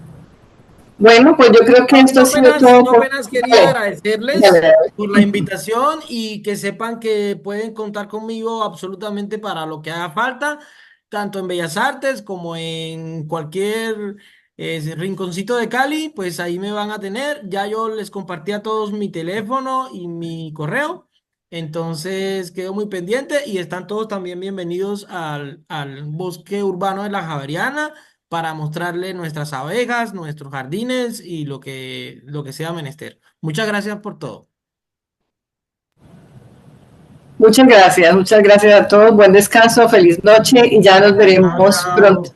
Bueno, pues yo creo que esto ha sido todo. No apenas quería agradecerles por la invitación y que sepan que pueden contar conmigo absolutamente para lo que haga falta, tanto en Bellas Artes como en cualquier rinconcito de Cali, pues ahí me van a tener. Ya yo les compartí a todos mi teléfono y mi correo, entonces quedo muy pendiente y están todos también bienvenidos al bosque urbano de la Javeriana para mostrarle nuestras abejas, nuestros jardines y lo que sea menester. Muchas gracias por todo. Muchas gracias a todos, buen descanso, feliz noche y ya nos veremos pronto.